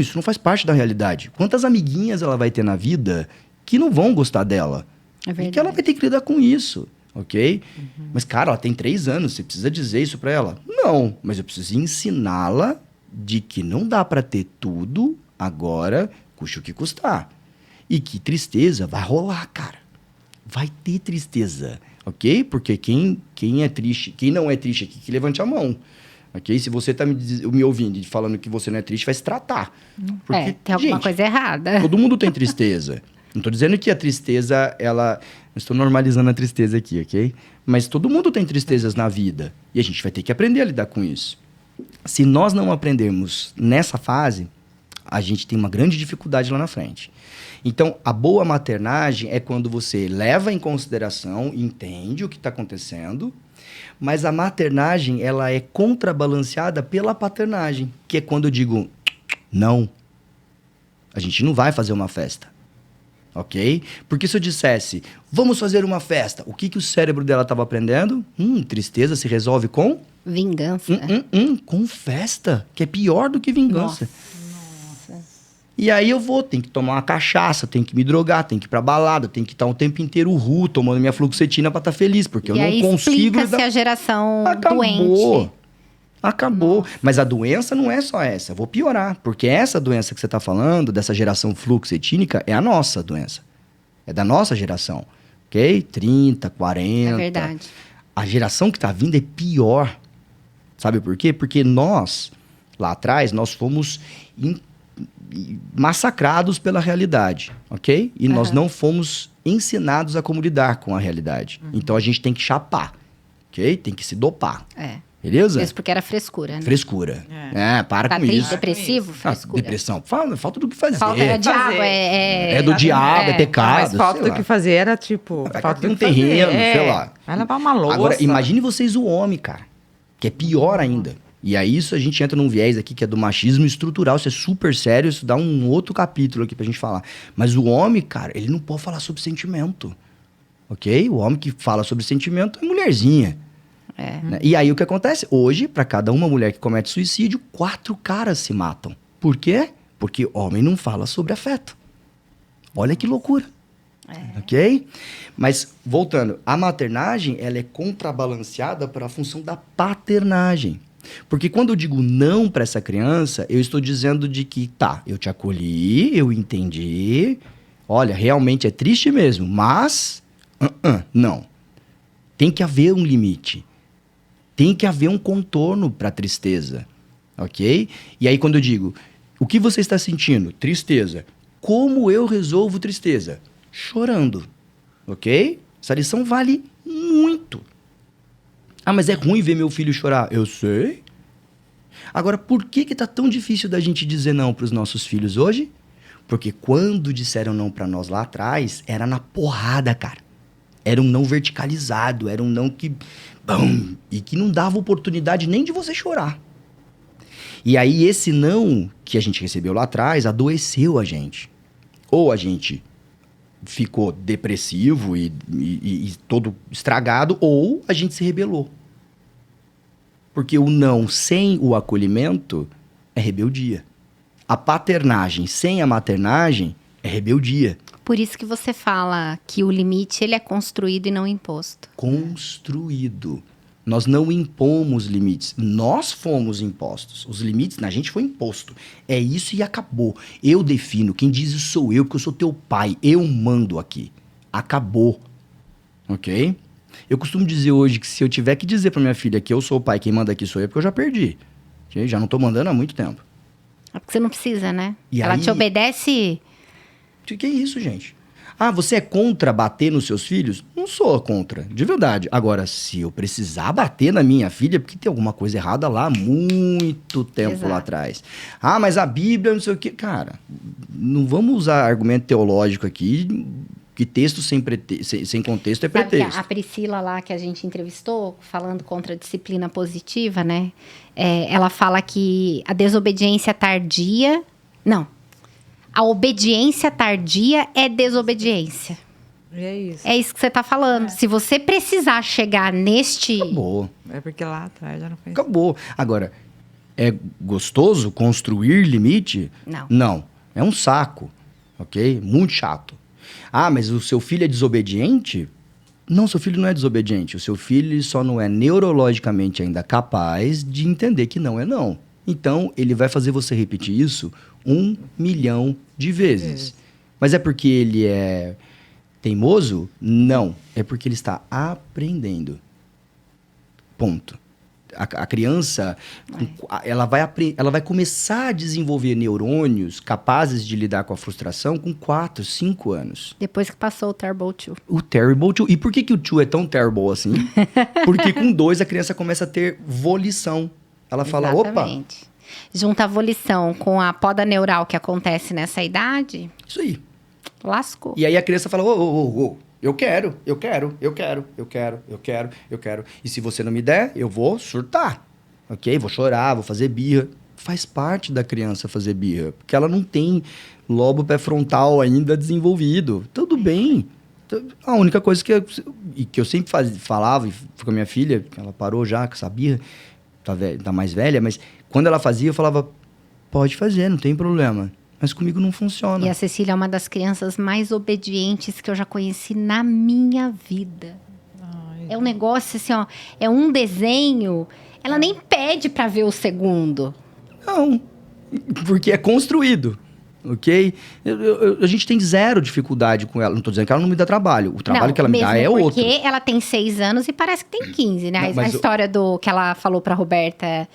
isso não faz parte da realidade. Quantas amiguinhas ela vai ter na vida que não vão gostar dela? É verdade. E que ela vai ter que lidar com isso, ok? Mas, cara, ela tem 3 anos, você precisa dizer isso pra ela? Não, mas eu preciso ensiná-la de que não dá pra ter tudo agora, custe o que custar. E que tristeza vai rolar, cara. Vai ter tristeza, ok? Porque quem é triste, quem não é triste aqui, que levante a mão. Ok? Se você tá me ouvindo e falando que você não é triste, vai se tratar. Porque, tem alguma coisa errada. Todo mundo tem tristeza. Não estou dizendo que a tristeza, ela... Não estou normalizando a tristeza aqui, ok? Mas todo mundo tem tristezas na vida. E a gente vai ter que aprender a lidar com isso. Se nós não aprendermos nessa fase, a gente tem uma grande dificuldade lá na frente. Então, a boa maternagem é quando você leva em consideração, entende o que está acontecendo, mas a maternagem, ela é contrabalanceada pela paternagem, que é quando eu digo, não, a gente não vai fazer uma festa, ok? Porque se eu dissesse, vamos fazer uma festa, o que o cérebro dela estava aprendendo? Tristeza se resolve com? Vingança. Com festa, que é pior do que vingança. Nossa. E aí tem que tomar uma cachaça, tenho que me drogar, tenho que ir pra balada, tenho que estar o tempo inteiro tomando minha fluoxetina pra estar feliz, porque eu não consigo... explica-se a geração doente. doente. Acabou. Nossa. Mas a doença não é só essa, eu vou piorar, porque essa doença que você tá falando, dessa geração fluoxetínica, é a nossa doença. É da nossa geração, ok? 30, 40... É verdade. A geração que tá vindo é pior. Sabe por quê? Porque nós, lá atrás, nós fomos... massacrados pela realidade, ok? E nós não fomos ensinados a como lidar com a realidade. Então, a gente tem que chapar, ok? Tem que se dopar. Beleza? Isso porque era frescura, né? Frescura. Para tá com triste, isso. depressivo, frescura. Depressão. Falta do que fazer. É diabo, é do diabo, é pecado. Mas falta do que fazer era tipo... Vai falta ter do um que fazer. terreno, sei lá. Vai lavar uma louça. Agora, imagine vocês o homem, cara. Que é pior ainda. E aí isso a gente entra num viés aqui que é do machismo estrutural. Isso é super sério, isso dá um outro capítulo aqui pra gente falar. Mas o homem, cara, ele não pode falar sobre sentimento. Ok? O homem que fala sobre sentimento é mulherzinha. Né? E aí o que acontece? Hoje, pra cada uma mulher que comete suicídio, 4 caras se matam. Por quê? Porque homem não fala sobre afeto. Olha que loucura. Ok? Mas, voltando, a maternagem, ela é contrabalanceada para a função da paternagem. Porque quando eu digo não para essa criança, eu estou dizendo de que, eu te acolhi, eu entendi, olha, realmente é triste mesmo, mas, não. Tem que haver um limite. Tem que haver um contorno para a tristeza, ok? E aí quando eu digo, o que você está sentindo? Tristeza. Como eu resolvo tristeza? Chorando, ok? Essa lição vale muito. Mas é ruim ver meu filho chorar. Eu sei. Agora, por que tá tão difícil da gente dizer não para os nossos filhos hoje? Porque quando disseram não para nós lá atrás, era na porrada, cara. Era um não verticalizado, era um não que... e que não dava oportunidade nem de você chorar. E aí, esse não que a gente recebeu lá atrás adoeceu a gente. Ou a gente ficou depressivo e todo estragado, ou a gente se rebelou. Porque o não sem o acolhimento é rebeldia. A paternagem sem a maternagem é rebeldia. Por isso que você fala que o limite ele é construído e não imposto. Construído. Nós não impomos limites. Nós fomos impostos. Os limites na gente foi imposto. É isso e acabou. Eu defino. Quem diz isso sou eu, porque eu sou teu pai. Eu mando aqui. Acabou. Ok? Eu costumo dizer hoje que se eu tiver que dizer pra minha filha que eu sou o pai, quem manda aqui sou eu, porque eu já perdi. Okay? Já não tô mandando há muito tempo. É porque você não precisa, né? E ela aí... te obedece... O que é isso, gente? Ah, você é contra bater nos seus filhos? Não sou contra, de verdade. Agora, se eu precisar bater na minha filha, porque tem alguma coisa errada lá há muito tempo lá atrás. Ah, mas a Bíblia, não sei o quê. Cara, não vamos usar argumento teológico aqui, que texto sem contexto é Sabe pretexto. que a Priscila lá, que a gente entrevistou, falando contra a disciplina positiva, né? Ela fala que a desobediência tardia... Não. A obediência tardia é desobediência. É isso. É isso que você tá falando. Se você precisar chegar neste... Acabou. É porque lá atrás já não foi. Acabou. Agora, é gostoso construir limite? Não. Não. É um saco, ok? Muito chato. Ah, mas o seu filho é desobediente? Não, seu filho não é desobediente. O seu filho só não é neurologicamente ainda capaz de entender que não é não. Então, ele vai fazer você repetir isso 1 milhão de vezes. Mas é porque ele é teimoso? Não. É porque ele está aprendendo. Ponto. A criança, ela vai começar a desenvolver neurônios capazes de lidar com a frustração com 4, 5 anos. Depois que passou o Terrible 2. O Terrible 2. E por que o 2 é tão terrible assim? Porque com 2 a criança começa a ter volição. Ela fala, Exatamente. opa... Junta a volição com a poda neural que acontece nessa idade, Isso aí. lascou. E aí a criança fala, eu quero. E se você não me der, eu vou surtar, ok? Vou chorar, vou fazer birra. Faz parte da criança fazer birra, porque ela não tem lobo pré-frontal ainda desenvolvido. Tudo bem. A única coisa que eu sempre falava com a minha filha, que ela parou já com essa birra, tá mais velha, mas quando ela fazia, eu falava, pode fazer, não tem problema. Mas comigo não funciona. E a Cecília é uma das crianças mais obedientes que eu já conheci na minha vida. É um negócio assim, ó. É um desenho. Ela nem pede pra ver o segundo. Não, porque é construído, ok? A gente tem zero dificuldade com ela. Não tô dizendo que ela não me dá trabalho. O trabalho Não, que ela me dá é mesmo outro. porque ela tem 6 anos e parece que tem 15, né? Não, A história que ela falou pra Roberta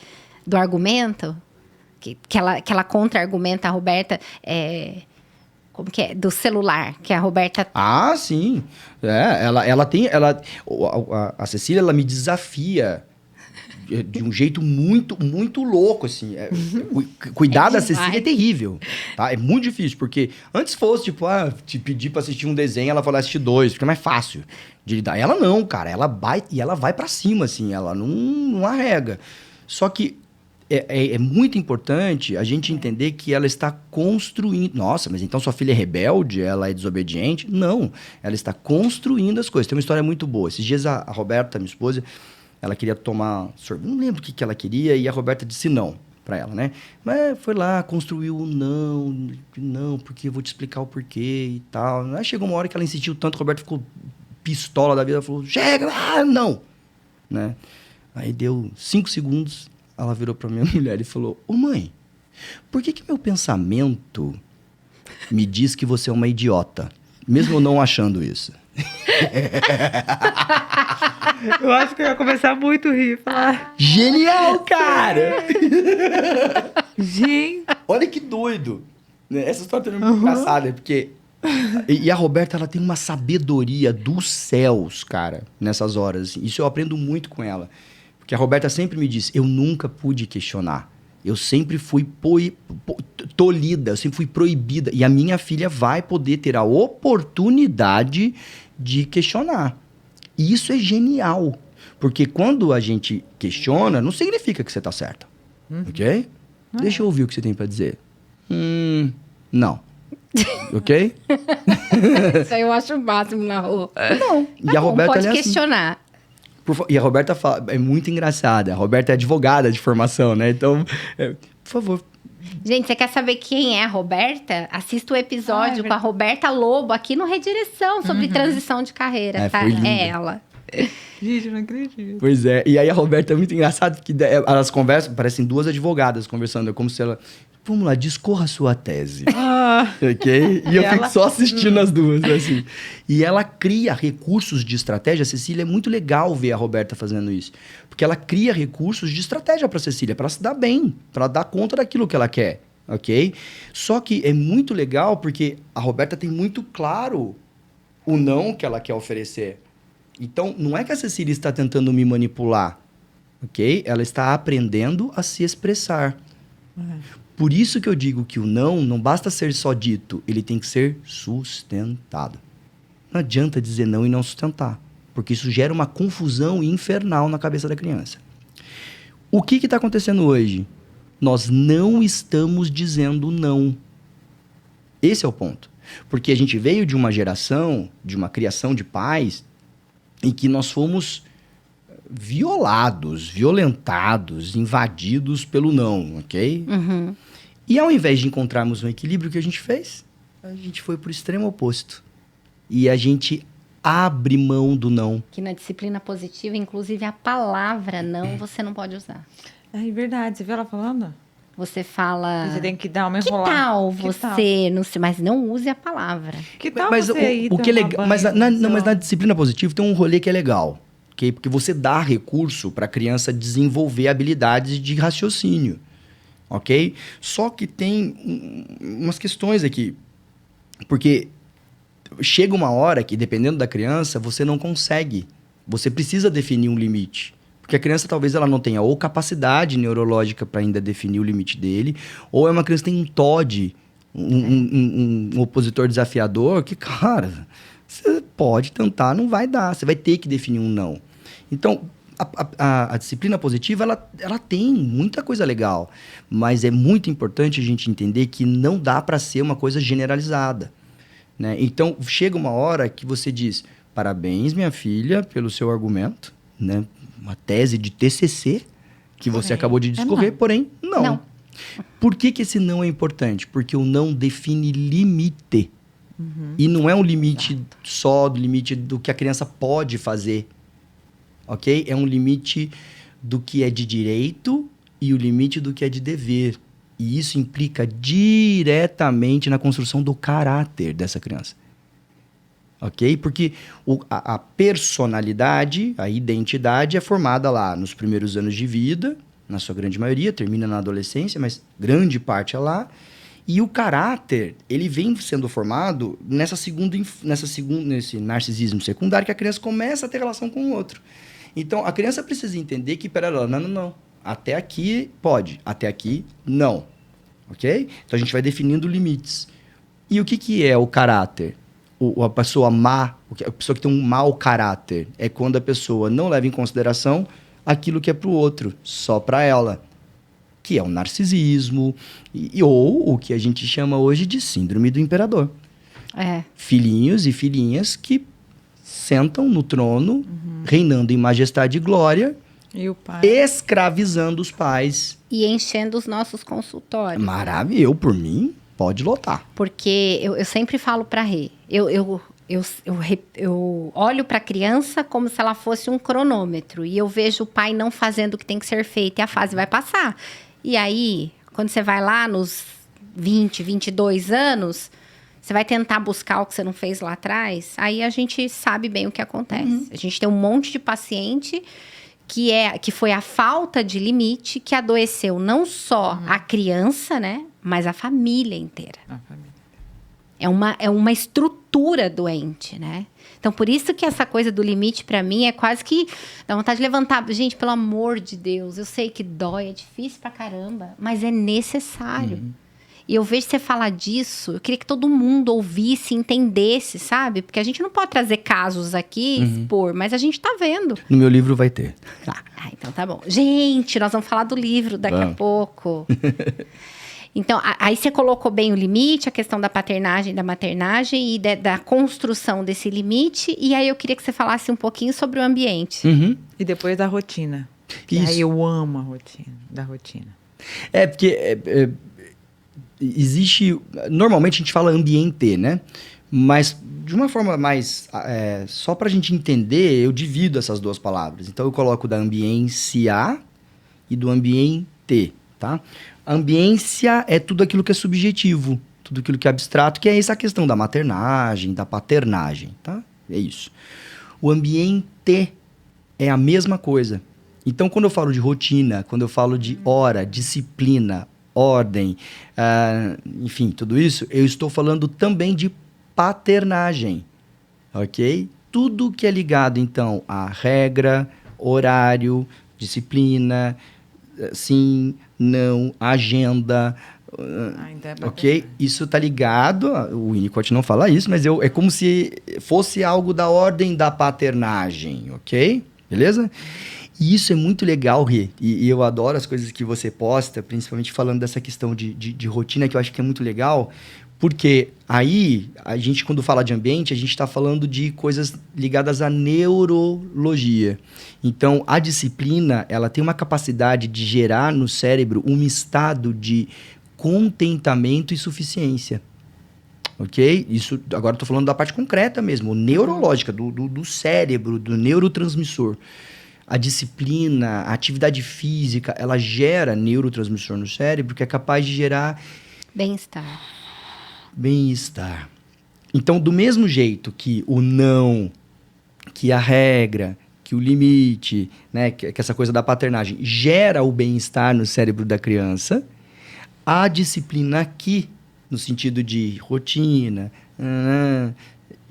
do argumento, que ela contra-argumenta a Roberta, como que é? Do celular, que a Roberta... Ah, sim. Ela tem... A Cecília, ela me desafia de um jeito muito, muito louco, assim. Cuidar da Cecília é terrível, tá? É muito difícil, porque antes fosse, tipo, te pedir pra assistir um desenho, ela falar assistir 2, porque é mais fácil de lidar. Ela não, cara. Ela vai pra cima, assim. Ela não arrega. Só que é muito importante a gente entender que ela está construindo... Nossa, mas então sua filha é rebelde? Ela é desobediente? Não. Ela está construindo as coisas. Tem uma história muito boa. Esses dias a Roberta, minha esposa, ela queria tomar sorvete. Não lembro o que ela queria e a Roberta disse não para ela, né? Mas foi lá, construiu o não, porque eu vou te explicar o porquê e tal. Aí chegou uma hora que ela insistiu tanto, a Roberta ficou pistola da vida, falou, chega, não! Né? Aí deu 5 segundos... Ela virou pra minha mulher e falou, ô mãe, por que meu pensamento me diz que você é uma idiota? Mesmo eu não achando isso. Eu acho que eu ia começar muito a rir. Falar, Genial, cara! gente. Olha que doido. Essa história é muito engraçada, porque... E a Roberta, ela tem uma sabedoria dos céus, cara, nessas horas. Isso eu aprendo muito com ela. Porque a Roberta sempre me disse, eu nunca pude questionar. Eu sempre fui tolhida, eu sempre fui proibida. E a minha filha vai poder ter a oportunidade de questionar. E isso é genial. Porque quando a gente questiona, não significa que você está certa. Ok? Deixa eu ouvir o que você tem para dizer. Não. Ok? Isso aí eu acho o máximo na rua. Não. E a Roberta, pode ela é questionar. assim. E a Roberta fala, é muito engraçada. A Roberta é advogada de formação, né? Então, por favor. Gente, você quer saber quem é a Roberta? Assista o episódio com a Roberta Lobo aqui no Redireção sobre transição de carreira, tá? Foi lindo. É ela. Gente, eu não acredito. Pois é. E aí a Roberta é muito engraçada, porque elas conversam, parecem 2 advogadas conversando. É como se ela... Vamos lá, discorra a sua tese. Ok? E eu fico só assistindo as duas, assim. E ela cria recursos de estratégia. A Cecília, é muito legal ver a Roberta fazendo isso. Porque ela cria recursos de estratégia pra Cecília, pra ela se dar bem, pra ela dar conta daquilo que ela quer, ok? Só que é muito legal porque a Roberta tem muito claro o não que ela quer oferecer. Então, não é que a Cecília está tentando me manipular, ok? Ela está aprendendo a se expressar. Por isso que eu digo que o não basta ser só dito, ele tem que ser sustentado. Não adianta dizer não e não sustentar, porque isso gera uma confusão infernal na cabeça da criança. O que está acontecendo hoje? Nós não estamos dizendo não. Esse é o ponto. Porque a gente veio de uma geração, de uma criação de pais, em que nós fomos violados, violentados, invadidos pelo não, ok? Uhum. E ao invés de encontrarmos um equilíbrio, o que a gente fez? A gente foi para o extremo oposto. E a gente abre mão do não. Que na disciplina positiva, inclusive, a palavra não você não pode usar. É verdade, você viu ela falando? Você fala... Você tem que dar uma Que enrolada. tal Que você... tal? Não sei, mas não use a palavra. Que tal Mas você aí o que é tomar legal, banho, mas Zó? mas na disciplina positiva tem um rolê que é legal, ok? Porque você dá recurso para a criança desenvolver habilidades de raciocínio, ok? Só que tem umas questões aqui, porque chega uma hora que, dependendo da criança, você não consegue. Você precisa definir um limite. Porque a criança, talvez, ela não tenha ou capacidade neurológica para ainda definir o limite dele, ou é uma criança que tem um TOD, um opositor desafiador, que, cara, você pode tentar, não vai dar. Você vai ter que definir um não. Então, a disciplina positiva, ela tem muita coisa legal, mas é muito importante a gente entender que não dá para ser uma coisa generalizada. Né? Então, chega uma hora que você diz, parabéns, minha filha, pelo seu argumento, né? Uma tese de TCC que você acabou de discorrer, porém, não. Por que esse não é importante? Porque o não define limite. E não é um limite só do limite do que a criança pode fazer, ok? É um limite do que é de direito e o limite do que é de dever. E isso implica diretamente na construção do caráter dessa criança. Ok? Porque a personalidade, a identidade é formada lá nos primeiros anos de vida, na sua grande maioria, termina na adolescência, mas grande parte é lá. E o caráter, ele vem sendo formado nesse narcisismo secundário, que a criança começa a ter relação com o outro. Então, a criança precisa entender que, pera, não. Até aqui pode, até aqui não. Ok? Então, a gente vai definindo limites. E o que é o caráter? A pessoa má, a pessoa que tem um mau caráter, é quando a pessoa não leva em consideração aquilo que é para o outro, só para ela. Que é o narcisismo, ou o que a gente chama hoje de síndrome do imperador. Filhinhos e filhinhas que sentam no trono, reinando em majestade e glória, E o pai? escravizando os pais. E enchendo os nossos consultórios. Maravilha, eu, por mim, pode lotar. Porque eu sempre falo pra Rê, eu olho pra criança como se ela fosse um cronômetro. E eu vejo o pai não fazendo o que tem que ser feito e a fase vai passar. E aí, quando você vai lá nos 20, 22 anos, você vai tentar buscar o que você não fez lá atrás, aí a gente sabe bem o que acontece. A gente tem um monte de paciente que foi a falta de limite que adoeceu não só a criança, né? Mas a família inteira. A família. É uma estrutura doente, né? Então, por isso que essa coisa do limite, pra mim, é quase que dá vontade de levantar. Gente, pelo amor de Deus, eu sei que dói, é difícil pra caramba, mas é necessário. E eu vejo você falar disso, eu queria que todo mundo ouvisse, entendesse, sabe? Porque a gente não pode trazer casos aqui, expor, mas a gente tá vendo. No meu livro vai ter. Então tá bom. Gente, nós vamos falar do livro daqui a pouco. Então, aí você colocou bem o limite, a questão da paternagem, da maternagem e da construção desse limite. E aí eu queria que você falasse um pouquinho sobre o ambiente. E depois da rotina. Que aí eu amo a rotina, da rotina. Porque existe... Normalmente a gente fala ambiente, né? Mas de uma forma mais... só pra gente entender, eu divido essas duas palavras. Então eu coloco da ambiência e do ambiente, tá? A ambiência é tudo aquilo que é subjetivo, tudo aquilo que é abstrato, que é essa questão da maternagem, da paternagem, tá? É isso. O ambiente é a mesma coisa. Então, quando eu falo de rotina, quando eu falo de hora, disciplina, ordem, enfim, tudo isso, eu estou falando também de paternagem. ok? Tudo que é ligado, então, a regra, horário, disciplina, sim, não, agenda, Ainda é ok? Isso tá ligado, o Winnicott não fala isso, mas é como se fosse algo da ordem da paternagem, ok? Beleza? E isso é muito legal, Rê, e eu adoro as coisas que você posta, principalmente falando dessa questão de rotina, que eu acho que é muito legal, porque aí, a gente, quando fala de ambiente, a gente está falando de coisas ligadas à neurologia. Então, a disciplina, ela tem uma capacidade de gerar no cérebro um estado de contentamento e suficiência. Ok? Isso, agora estou falando da parte concreta mesmo, neurológica, do cérebro, do neurotransmissor. A disciplina, a atividade física, ela gera neurotransmissor no cérebro que é capaz de gerar bem-estar. Então, do mesmo jeito que o não, que a regra, que o limite, né, que essa coisa da paternagem gera o bem-estar no cérebro da criança, a disciplina aqui, no sentido de rotina,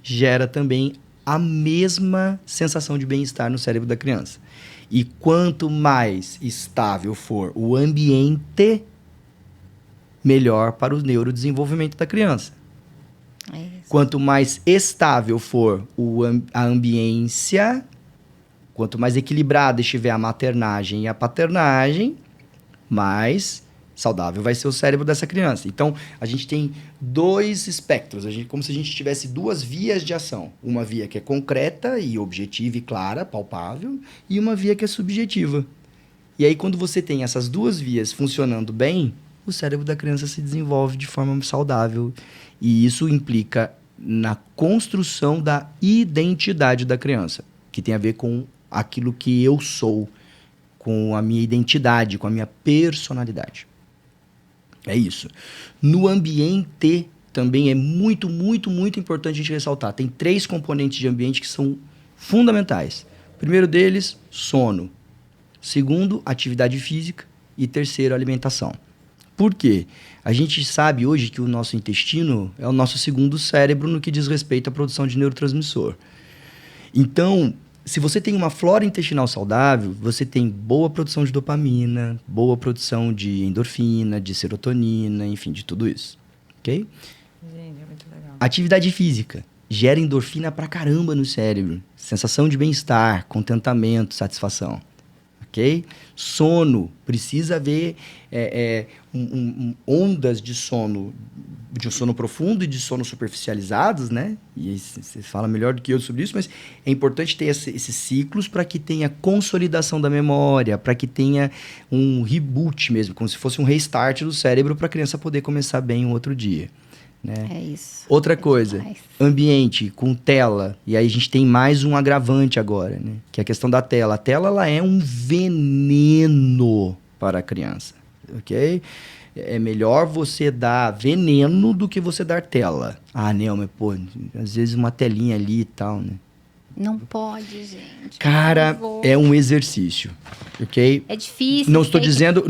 gera também a mesma sensação de bem-estar no cérebro da criança. E quanto mais estável for o ambiente, melhor para o neurodesenvolvimento da criança. É isso. Quanto mais estável for a ambiência, quanto mais equilibrada estiver a maternagem e a paternagem, mais saudável vai ser o cérebro dessa criança. Então, a gente tem dois espectros, como se a gente tivesse duas vias de ação. Uma via que é concreta e objetiva e clara, palpável, e uma via que é subjetiva. E aí, quando você tem essas duas vias funcionando bem, o cérebro da criança se desenvolve de forma saudável. E isso implica na construção da identidade da criança, que tem a ver com aquilo que eu sou, com a minha identidade, com a minha personalidade. É isso. No ambiente também é muito, muito, muito importante a gente ressaltar. Tem 3 componentes de ambiente que são fundamentais. O primeiro deles, sono. Segundo, atividade física. E terceiro, alimentação. Por quê? A gente sabe hoje que o nosso intestino é o nosso segundo cérebro no que diz respeito à produção de neurotransmissor. Então, se você tem uma flora intestinal saudável, você tem boa produção de dopamina, boa produção de endorfina, de serotonina, enfim, de tudo isso. Ok? Gente, é muito legal. Atividade física gera endorfina pra caramba no cérebro. Sensação de bem-estar, contentamento, satisfação. Ok? Sono, precisa haver ondas de sono profundo e de sono superficializados, né? E aí você fala melhor do que eu sobre isso, mas é importante ter esses ciclos para que tenha consolidação da memória, para que tenha um reboot mesmo, como se fosse um restart do cérebro para a criança poder começar bem um outro dia. Né? É isso. Outra coisa, ambiente com tela. E aí a gente tem mais um agravante agora, né? Que é a questão da tela. A tela, ela é um veneno para a criança, ok? É melhor você dar veneno do que você dar tela. Ah, não, mas pô, às vezes uma telinha ali e tal, né? Não pode, gente. Cara, é um exercício, ok? É difícil. Não estou dizendo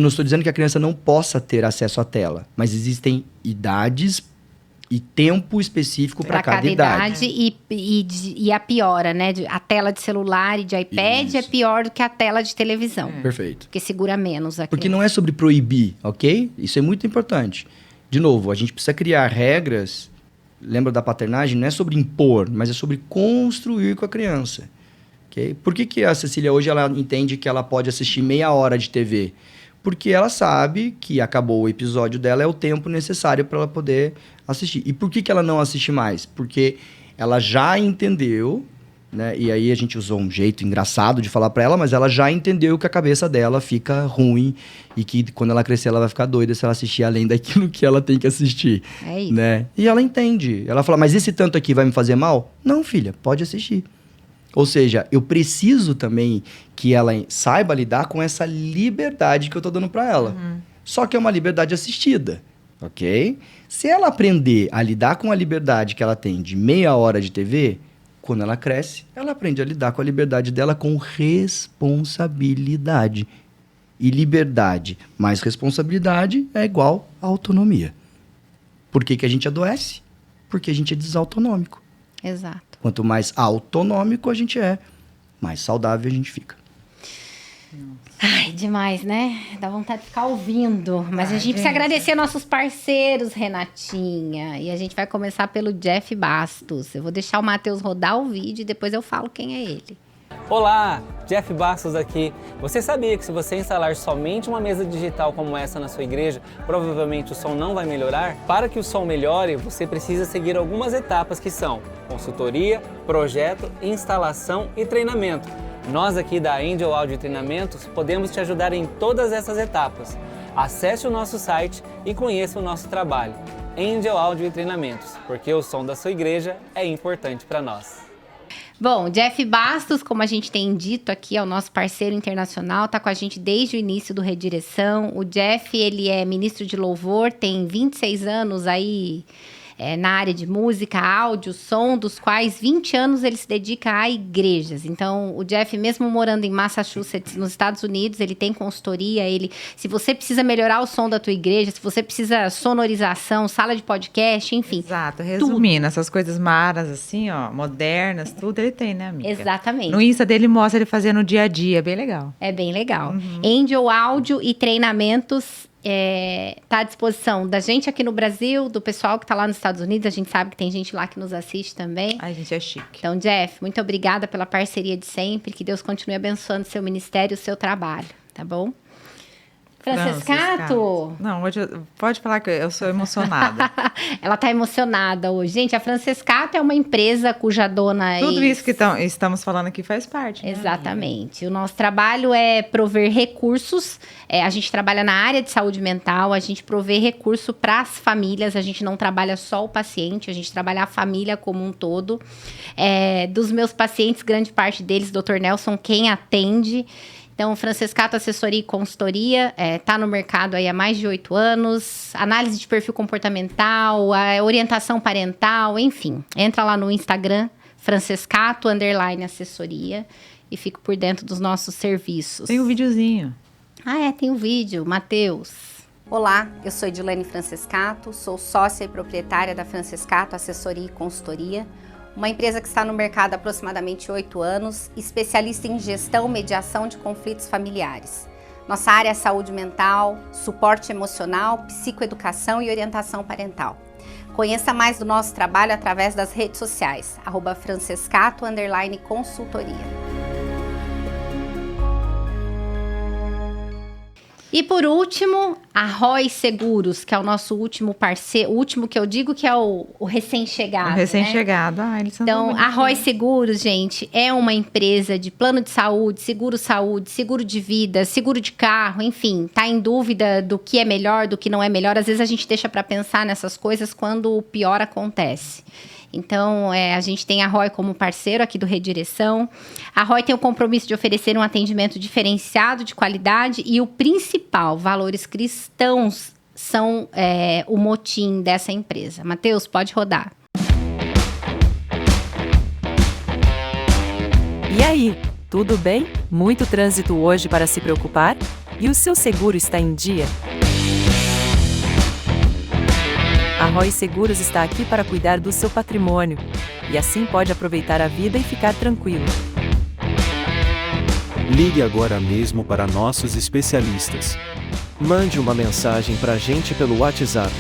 que a criança não possa ter acesso à tela, mas existem idades e tempo específico para cada idade. E a piora, né? A tela de celular e de iPad é pior do que a tela de televisão. Perfeito. Porque segura menos a Porque não é sobre proibir, ok? Isso é muito importante. De novo, a gente precisa criar regras. Lembra da paternagem? Não é sobre impor, mas é sobre construir com a criança. Okay? Por que a Cecília hoje ela entende que ela pode assistir meia hora de TV? Porque ela sabe que acabou o episódio dela, é o tempo necessário para ela poder assistir. E por que ela não assiste mais? Porque ela já entendeu, né? E aí a gente usou um jeito engraçado de falar para ela, mas ela já entendeu que a cabeça dela fica ruim e que quando ela crescer ela vai ficar doida se ela assistir além daquilo que ela tem que assistir. É isso. Né? E ela entende. Ela fala, mas esse tanto aqui vai me fazer mal? Não, filha, pode assistir. Ou seja, eu preciso também que ela saiba lidar com essa liberdade que eu tô dando para ela. Só que é uma liberdade assistida, ok? Se ela aprender a lidar com a liberdade que ela tem de meia hora de TV, quando ela cresce, ela aprende a lidar com a liberdade dela com responsabilidade. E liberdade mais responsabilidade é igual a autonomia. Por que a gente adoece? Porque a gente é desautonômico. Exato. Quanto mais autonômico a gente é, mais saudável a gente fica. Ai, demais, né? Dá vontade de ficar ouvindo. Mas a gente precisa agradecer nossos parceiros, Renatinha. E a gente vai começar pelo Jeff Bastos. Eu vou deixar o Matheus rodar o vídeo e depois eu falo quem é ele. Olá, Jeff Bastos aqui. Você sabia que se você instalar somente uma mesa digital como essa na sua igreja, provavelmente o som não vai melhorar? Para que o som melhore, você precisa seguir algumas etapas que são consultoria, projeto, instalação e treinamento. Nós aqui da Angel Audio Treinamentos podemos te ajudar em todas essas etapas. Acesse o nosso site e conheça o nosso trabalho. Angel Audio Treinamentos, porque o som da sua igreja é importante para nós. Bom, Jeff Bastos, como a gente tem dito aqui, é o nosso parceiro internacional, está com a gente desde o início do Redireção. O Jeff, ele é ministro de louvor, tem 26 anos aí na área de música, áudio, som, dos quais 20 anos ele se dedica a igrejas. Então, o Jeff, mesmo morando em Massachusetts, nos Estados Unidos, ele tem consultoria. Se você precisa melhorar o som da tua igreja, se você precisa sonorização, sala de podcast, enfim. Exato, resumindo, essas coisas maras assim, ó, modernas, tudo ele tem, né, amiga? Exatamente. No Insta dele mostra ele fazendo no dia a dia, bem legal. É bem legal. Angel Áudio e Treinamentos tá à disposição da gente aqui no Brasil, do pessoal que tá lá nos Estados Unidos. A gente sabe que tem gente lá que nos assiste também. A gente é chique. Então, Jeff, muito obrigada pela parceria de sempre. Que Deus continue abençoando seu ministério e o seu trabalho, tá bom? Francescato? Não, hoje pode falar que eu sou emocionada. Ela tá emocionada hoje. Gente, a Francescato é uma empresa cuja dona Tudo isso que estamos falando aqui faz parte, né? Exatamente. O nosso trabalho é prover recursos. A gente trabalha na área de saúde mental, a gente provê recurso para as famílias. A gente não trabalha só o paciente, a gente trabalha a família como um todo. Dos meus pacientes, grande parte deles, Dr. Nelson, quem atende. Então, Francescato Assessoria e Consultoria está no mercado aí há mais de 8 anos. Análise de perfil comportamental, orientação parental, enfim. Entra lá no Instagram, Francescato_assessoria e fica por dentro dos nossos serviços. Tem um videozinho. Tem um vídeo, Matheus. Olá, eu sou Edilene Francescato, sou sócia e proprietária da Francescato Assessoria e Consultoria, uma empresa que está no mercado há aproximadamente 8 anos, especialista em gestão e mediação de conflitos familiares. Nossa área é saúde mental, suporte emocional, psicoeducação e orientação parental. Conheça mais do nosso trabalho através das redes sociais, @Francescato_consultoria. E por último, a Roy Seguros, que é o nosso último parceiro, o último que eu digo que é o recém-chegado. O recém-chegado, eles são Então, a Roy Seguros, gente, é uma empresa de plano de saúde, seguro de vida, seguro de carro, enfim, tá em dúvida do que é melhor, do que não é melhor. Às vezes a gente deixa para pensar nessas coisas quando o pior acontece. Então, a gente tem a Roy como parceiro aqui do Redireção. A Roy tem o compromisso de oferecer um atendimento diferenciado, de qualidade, e o principal, valores cristãos, são o motim dessa empresa. Matheus, pode rodar. E aí, tudo bem? Muito trânsito hoje para se preocupar? E o seu seguro está em dia? A Roy Seguros está aqui para cuidar do seu patrimônio, e assim pode aproveitar a vida e ficar tranquilo. Ligue agora mesmo para nossos especialistas. Mande uma mensagem para a gente pelo WhatsApp.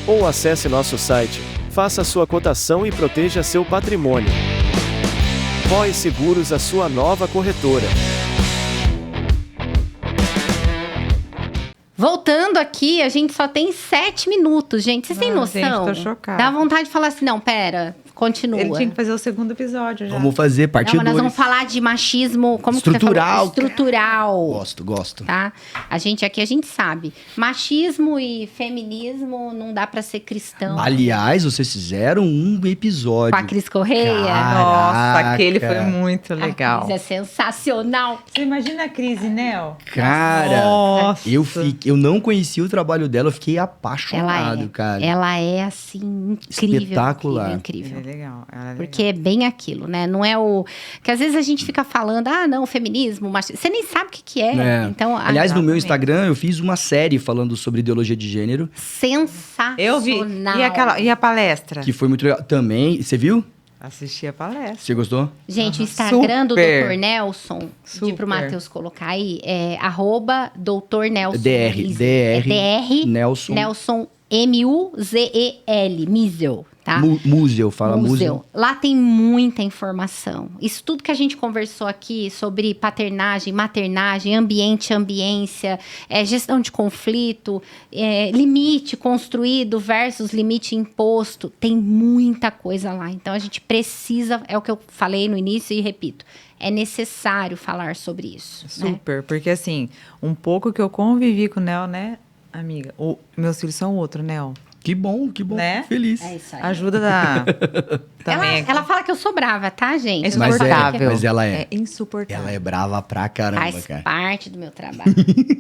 Ou acesse nosso site, faça sua cotação e proteja seu patrimônio. Roy Seguros, a sua nova corretora. Voltando aqui, a gente só tem 7 minutos, gente. Vocês têm noção? Gente, tô chocada. Dá vontade de falar assim, não, pera, continua. Ele tinha que fazer o segundo episódio já. Vamos fazer parte 2. Nós vamos falar de machismo, como estrutural. Que você falou? Estrutural. Gosto. Tá? A gente sabe. Machismo e feminismo não dá pra ser cristão. Aliás, vocês fizeram um episódio. Com a Cris Correia. Nossa, aquele foi muito legal. A Cris é sensacional. Você imagina a Cris, Nel? Cara, Nossa. eu não conhecia o trabalho dela, eu fiquei apaixonado, cara. Ela é, assim, incrível. Espetacular. Incrível. Ela é legal. Porque é bem aquilo, né? Não é o... Que às vezes a gente fica falando, não, feminismo, machismo. Você nem sabe o que é. Então, aliás, no meu Instagram, eu fiz uma série falando sobre ideologia de gênero. Sensacional. Eu vi. E a palestra? Que foi muito legal. Também, você viu? Assisti a palestra. Você gostou? Gente, o Instagram do Super. Dr. Nelson, de pro Super. Matheus colocar aí, é @Dr. Nelson. DR, Mizel. DR, É DR Nelson. Nelson Muzel, Mizel, tá? Museu, fala Museu. museu. Lá tem muita informação. Isso tudo que a gente conversou aqui sobre paternagem, maternagem, ambiente, ambiência, gestão de conflito, limite construído versus limite imposto, tem muita coisa lá. Então a gente precisa, é o que eu falei no início e repito, é necessário falar sobre isso. Né? Super, porque assim, um pouco que eu convivi com o Nel, né, amiga? Meus filhos são outro, Nel. Que bom, Né? fico feliz. É isso aí. Ajuda da... também. Ela fala que eu sou brava, tá, gente? É Eu Mas sou insuportável. mas ela é. É insuportável. Ela é brava pra caramba, Faz cara. parte do meu trabalho.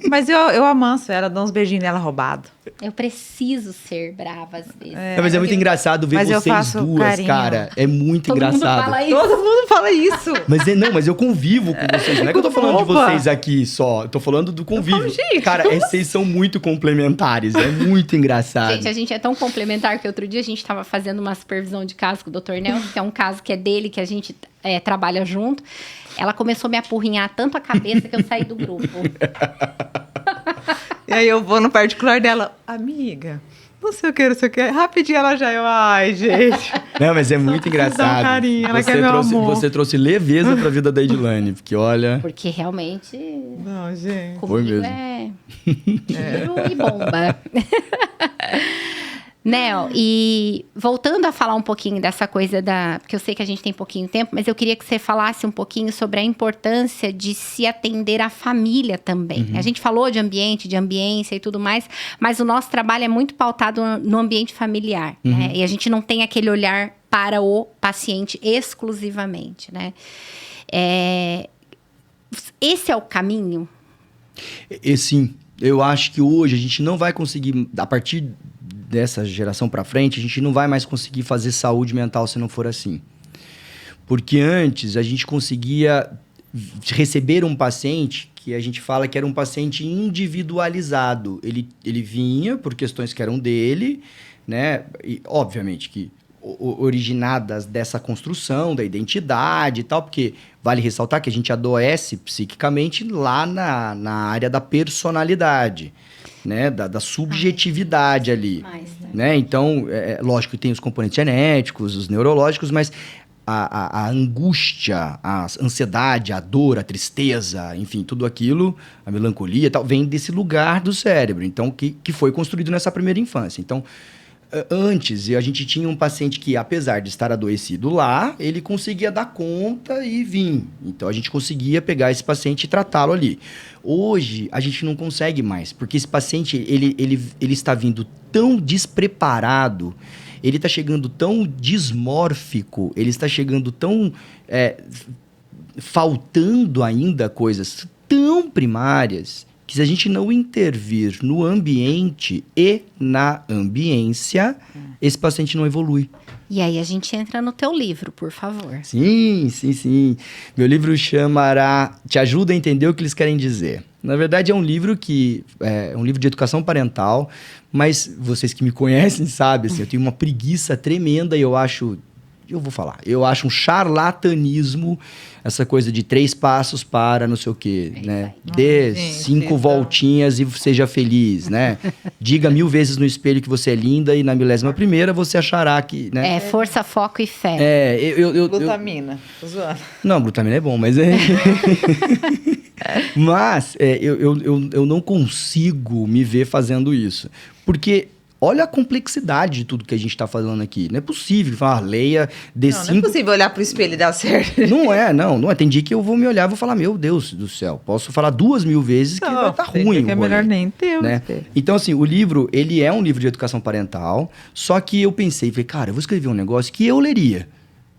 Mas eu amanso ela, dou uns beijinhos nela roubado. Eu preciso ser brava às vezes. Mas é muito engraçado ver Mas eu vocês faço duas, carinho. cara. É muito Todo mundo engraçado. fala isso. Todo mundo fala isso. Mas eu convivo com vocês. Não é que eu tô falando de Opa! vocês aqui só. Eu tô falando do convívio. gente, Cara, vocês são muito complementares. É muito engraçado. Gente, a gente é tão complementar que outro dia a gente tava fazendo uma supervisão de caso com o Dr. Nelson, que é um caso que é dele, que a gente trabalha junto. Ela começou a me apurrinhar tanto a cabeça que eu saí do grupo. E aí eu vou no particular dela, amiga, não sei o que, não sei o que. Rapidinho ela já, ai, gente. Não, mas é muito preciso dar um engraçado. carinho, ela quer meu amor. Você trouxe leveza pra vida da Edilane. Porque, olha... Porque realmente Não, gente. comigo mesmo. é tiro e bomba. Nel, e voltando a falar um pouquinho dessa coisa porque eu sei que a gente tem pouquinho tempo, mas eu queria que você falasse um pouquinho sobre a importância de se atender à família também. A gente falou de ambiente, de ambiência e tudo mais, mas o nosso trabalho é muito pautado no ambiente familiar, né? E a gente não tem aquele olhar para o paciente exclusivamente, né? Esse é o caminho? E sim, eu acho que hoje a gente não vai conseguir, a partir dessa geração pra frente, a gente não vai mais conseguir fazer saúde mental se não for assim. Porque antes a gente conseguia receber um paciente que a gente fala que era um paciente individualizado. Ele vinha por questões que eram dele, né? E, obviamente que originadas dessa construção da identidade e tal, porque vale ressaltar que a gente adoece psiquicamente lá na área da personalidade, né? Da subjetividade ali. Né? Então, lógico que tem os componentes genéticos, os neurológicos, mas a angústia, a ansiedade, a dor, a tristeza, enfim, tudo aquilo, a melancolia e tal, vem desse lugar do cérebro, então, que foi construído nessa primeira infância. Então, antes, a gente tinha um paciente que, apesar de estar adoecido lá, ele conseguia dar conta e vir. Então, a gente conseguia pegar esse paciente e tratá-lo ali. Hoje, a gente não consegue mais, porque esse paciente, ele está vindo tão despreparado, ele está chegando tão dismórfico, ele está chegando tão... faltando ainda coisas tão primárias, que se a gente não intervir no ambiente e na ambiência, esse paciente não evolui. E aí a gente entra no teu livro, por favor. Sim. Meu livro chamará Te Ajuda a Entender o que Eles Querem Dizer. Na verdade, é um livro que é um livro de educação parental, mas vocês que me conhecem sabem, assim, eu tenho uma preguiça tremenda e eu acho um charlatanismo essa coisa de 3 passos para não sei o quê, né? Dê 5 voltinhas e seja feliz, né? Diga 1000 vezes no espelho que você é linda e na 1001ª você achará que, né? Força, foco e fé. Glutamina. Tô zoando. Não, glutamina é bom, mas mas eu não consigo me ver fazendo isso. Porque olha a complexidade de tudo que a gente está falando aqui. Não é possível falar, leia, Não é possível olhar pro espelho e dar certo. Não é. Tem dia que eu vou me olhar e vou falar, meu Deus do céu, posso falar 2000 vezes que vai estar ruim. Que é melhor nem ter. Né? Então, assim, o livro, ele é um livro de educação parental, só que eu pensei, falei, cara, eu vou escrever um negócio que eu leria.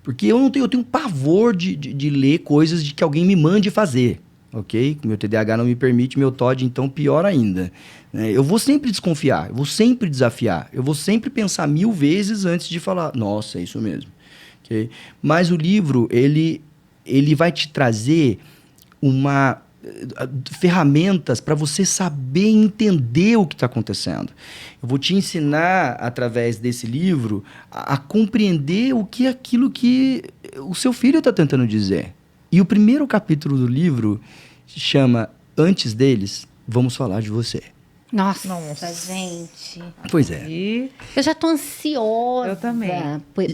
Porque eu tenho pavor de ler coisas de que alguém me mande fazer. Ok? Meu TDAH não me permite, meu TOD, então, pior ainda. Eu vou sempre desconfiar, eu vou sempre desafiar, eu vou sempre pensar 1000 vezes antes de falar, nossa, é isso mesmo. Okay? Mas o livro, ele vai te trazer ferramentas para você saber entender o que está acontecendo. Eu vou te ensinar, através desse livro, a compreender o que é aquilo que o seu filho está tentando dizer. E o primeiro capítulo do livro chama Antes deles, vamos falar de você. Nossa, Nossa. gente. Pois é. E Eu já tô ansiosa Eu também.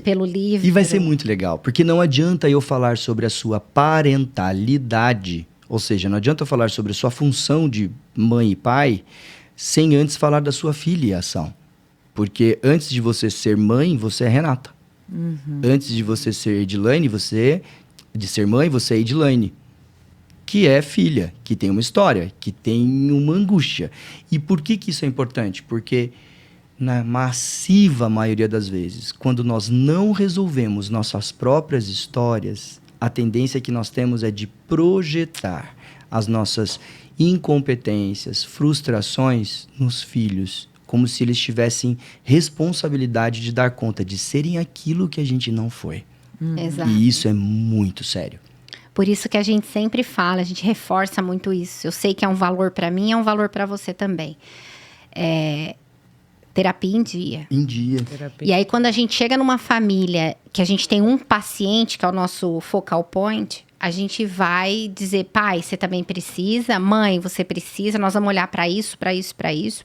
pelo livro. E vai ser muito legal, porque não adianta eu falar sobre a sua parentalidade, ou seja, não adianta eu falar sobre a sua função de mãe e pai, sem antes falar da sua filiação. Porque antes de você ser mãe, você é Renata. Antes de você ser Edilane, de ser mãe, você é Edilane. Que é filha, que tem uma história, que tem uma angústia. E por que isso é importante? Porque na massiva maioria das vezes, quando nós não resolvemos nossas próprias histórias, a tendência que nós temos é de projetar as nossas incompetências, frustrações nos filhos, como se eles tivessem responsabilidade de dar conta de serem aquilo que a gente não foi. Exato. E isso é muito sério. Por isso que a gente sempre fala, a gente reforça muito isso. Eu sei que é um valor para mim, é um valor para você também. Terapia em dia. Em dia. E aí, quando a gente chega numa família que a gente tem um paciente, que é o nosso focal point, a gente vai dizer, pai, você também precisa, mãe, você precisa, nós vamos olhar para isso,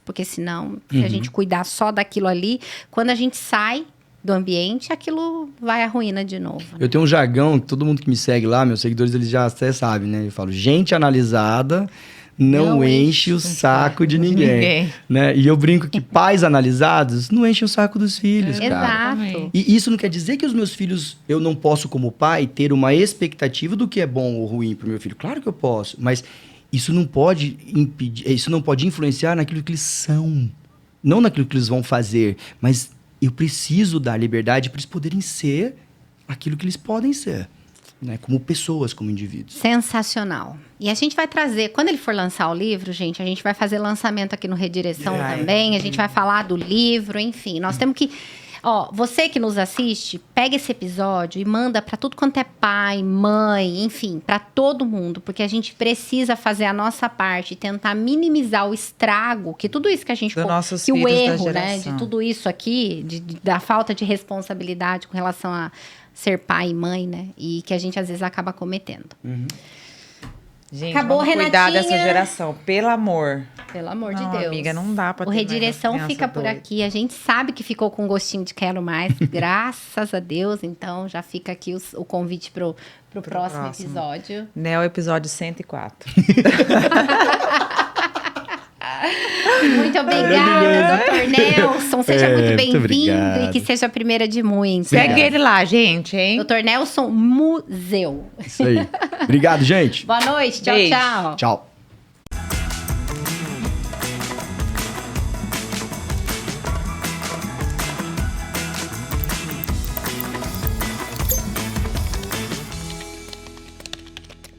porque senão, se a gente cuidar só daquilo ali, quando a gente sai do ambiente, aquilo vai à ruína de novo. Né? Eu tenho um jargão que todo mundo que me segue lá, meus seguidores, eles já até sabem, né? Eu falo, gente analisada não enche o saco de ninguém. Né? E eu brinco que pais analisados não enchem o saco dos filhos, cara. Exato. E isso não quer dizer que os meus filhos, eu não posso, como pai, ter uma expectativa do que é bom ou ruim pro meu filho. Claro que eu posso, mas isso não pode impedir, isso não pode influenciar naquilo que eles são. Não naquilo que eles vão fazer, mas eu preciso dar liberdade para eles poderem ser aquilo que eles podem ser, né? Como pessoas, como indivíduos. Sensacional. E a gente vai trazer, quando ele for lançar o livro, gente, a gente vai fazer lançamento aqui no Redireção também, a gente vai falar do livro, enfim. Nós temos que... Ó, você que nos assiste, pega esse episódio e manda para tudo quanto é pai, mãe, enfim, para todo mundo, porque a gente precisa fazer a nossa parte, tentar minimizar o estrago, que tudo isso que a gente... nossos que o filhos da erro, né, geração. de tudo isso aqui, da falta de responsabilidade com relação a ser pai e mãe, né, e que a gente às vezes acaba cometendo. gente, Acabou, vamos cuidar Renatinha. dessa geração, pelo amor. Pelo amor de Não, Deus. amiga, não dá pra O ter mais Redireção uma criança fica por doida. aqui. A gente sabe que ficou com gostinho de quero mais, graças a Deus. Então, já fica aqui o convite pro próximo episódio. Né, o episódio 104. Muito obrigada, Dr. Nelson. Seja muito muito bem-vindo obrigado. e que seja a primeira de muitos. Segue ele lá, gente, hein? Dr. Nelson Museu. Isso aí. Obrigado, gente. Boa noite. Tchau, Beijo. tchau. Tchau.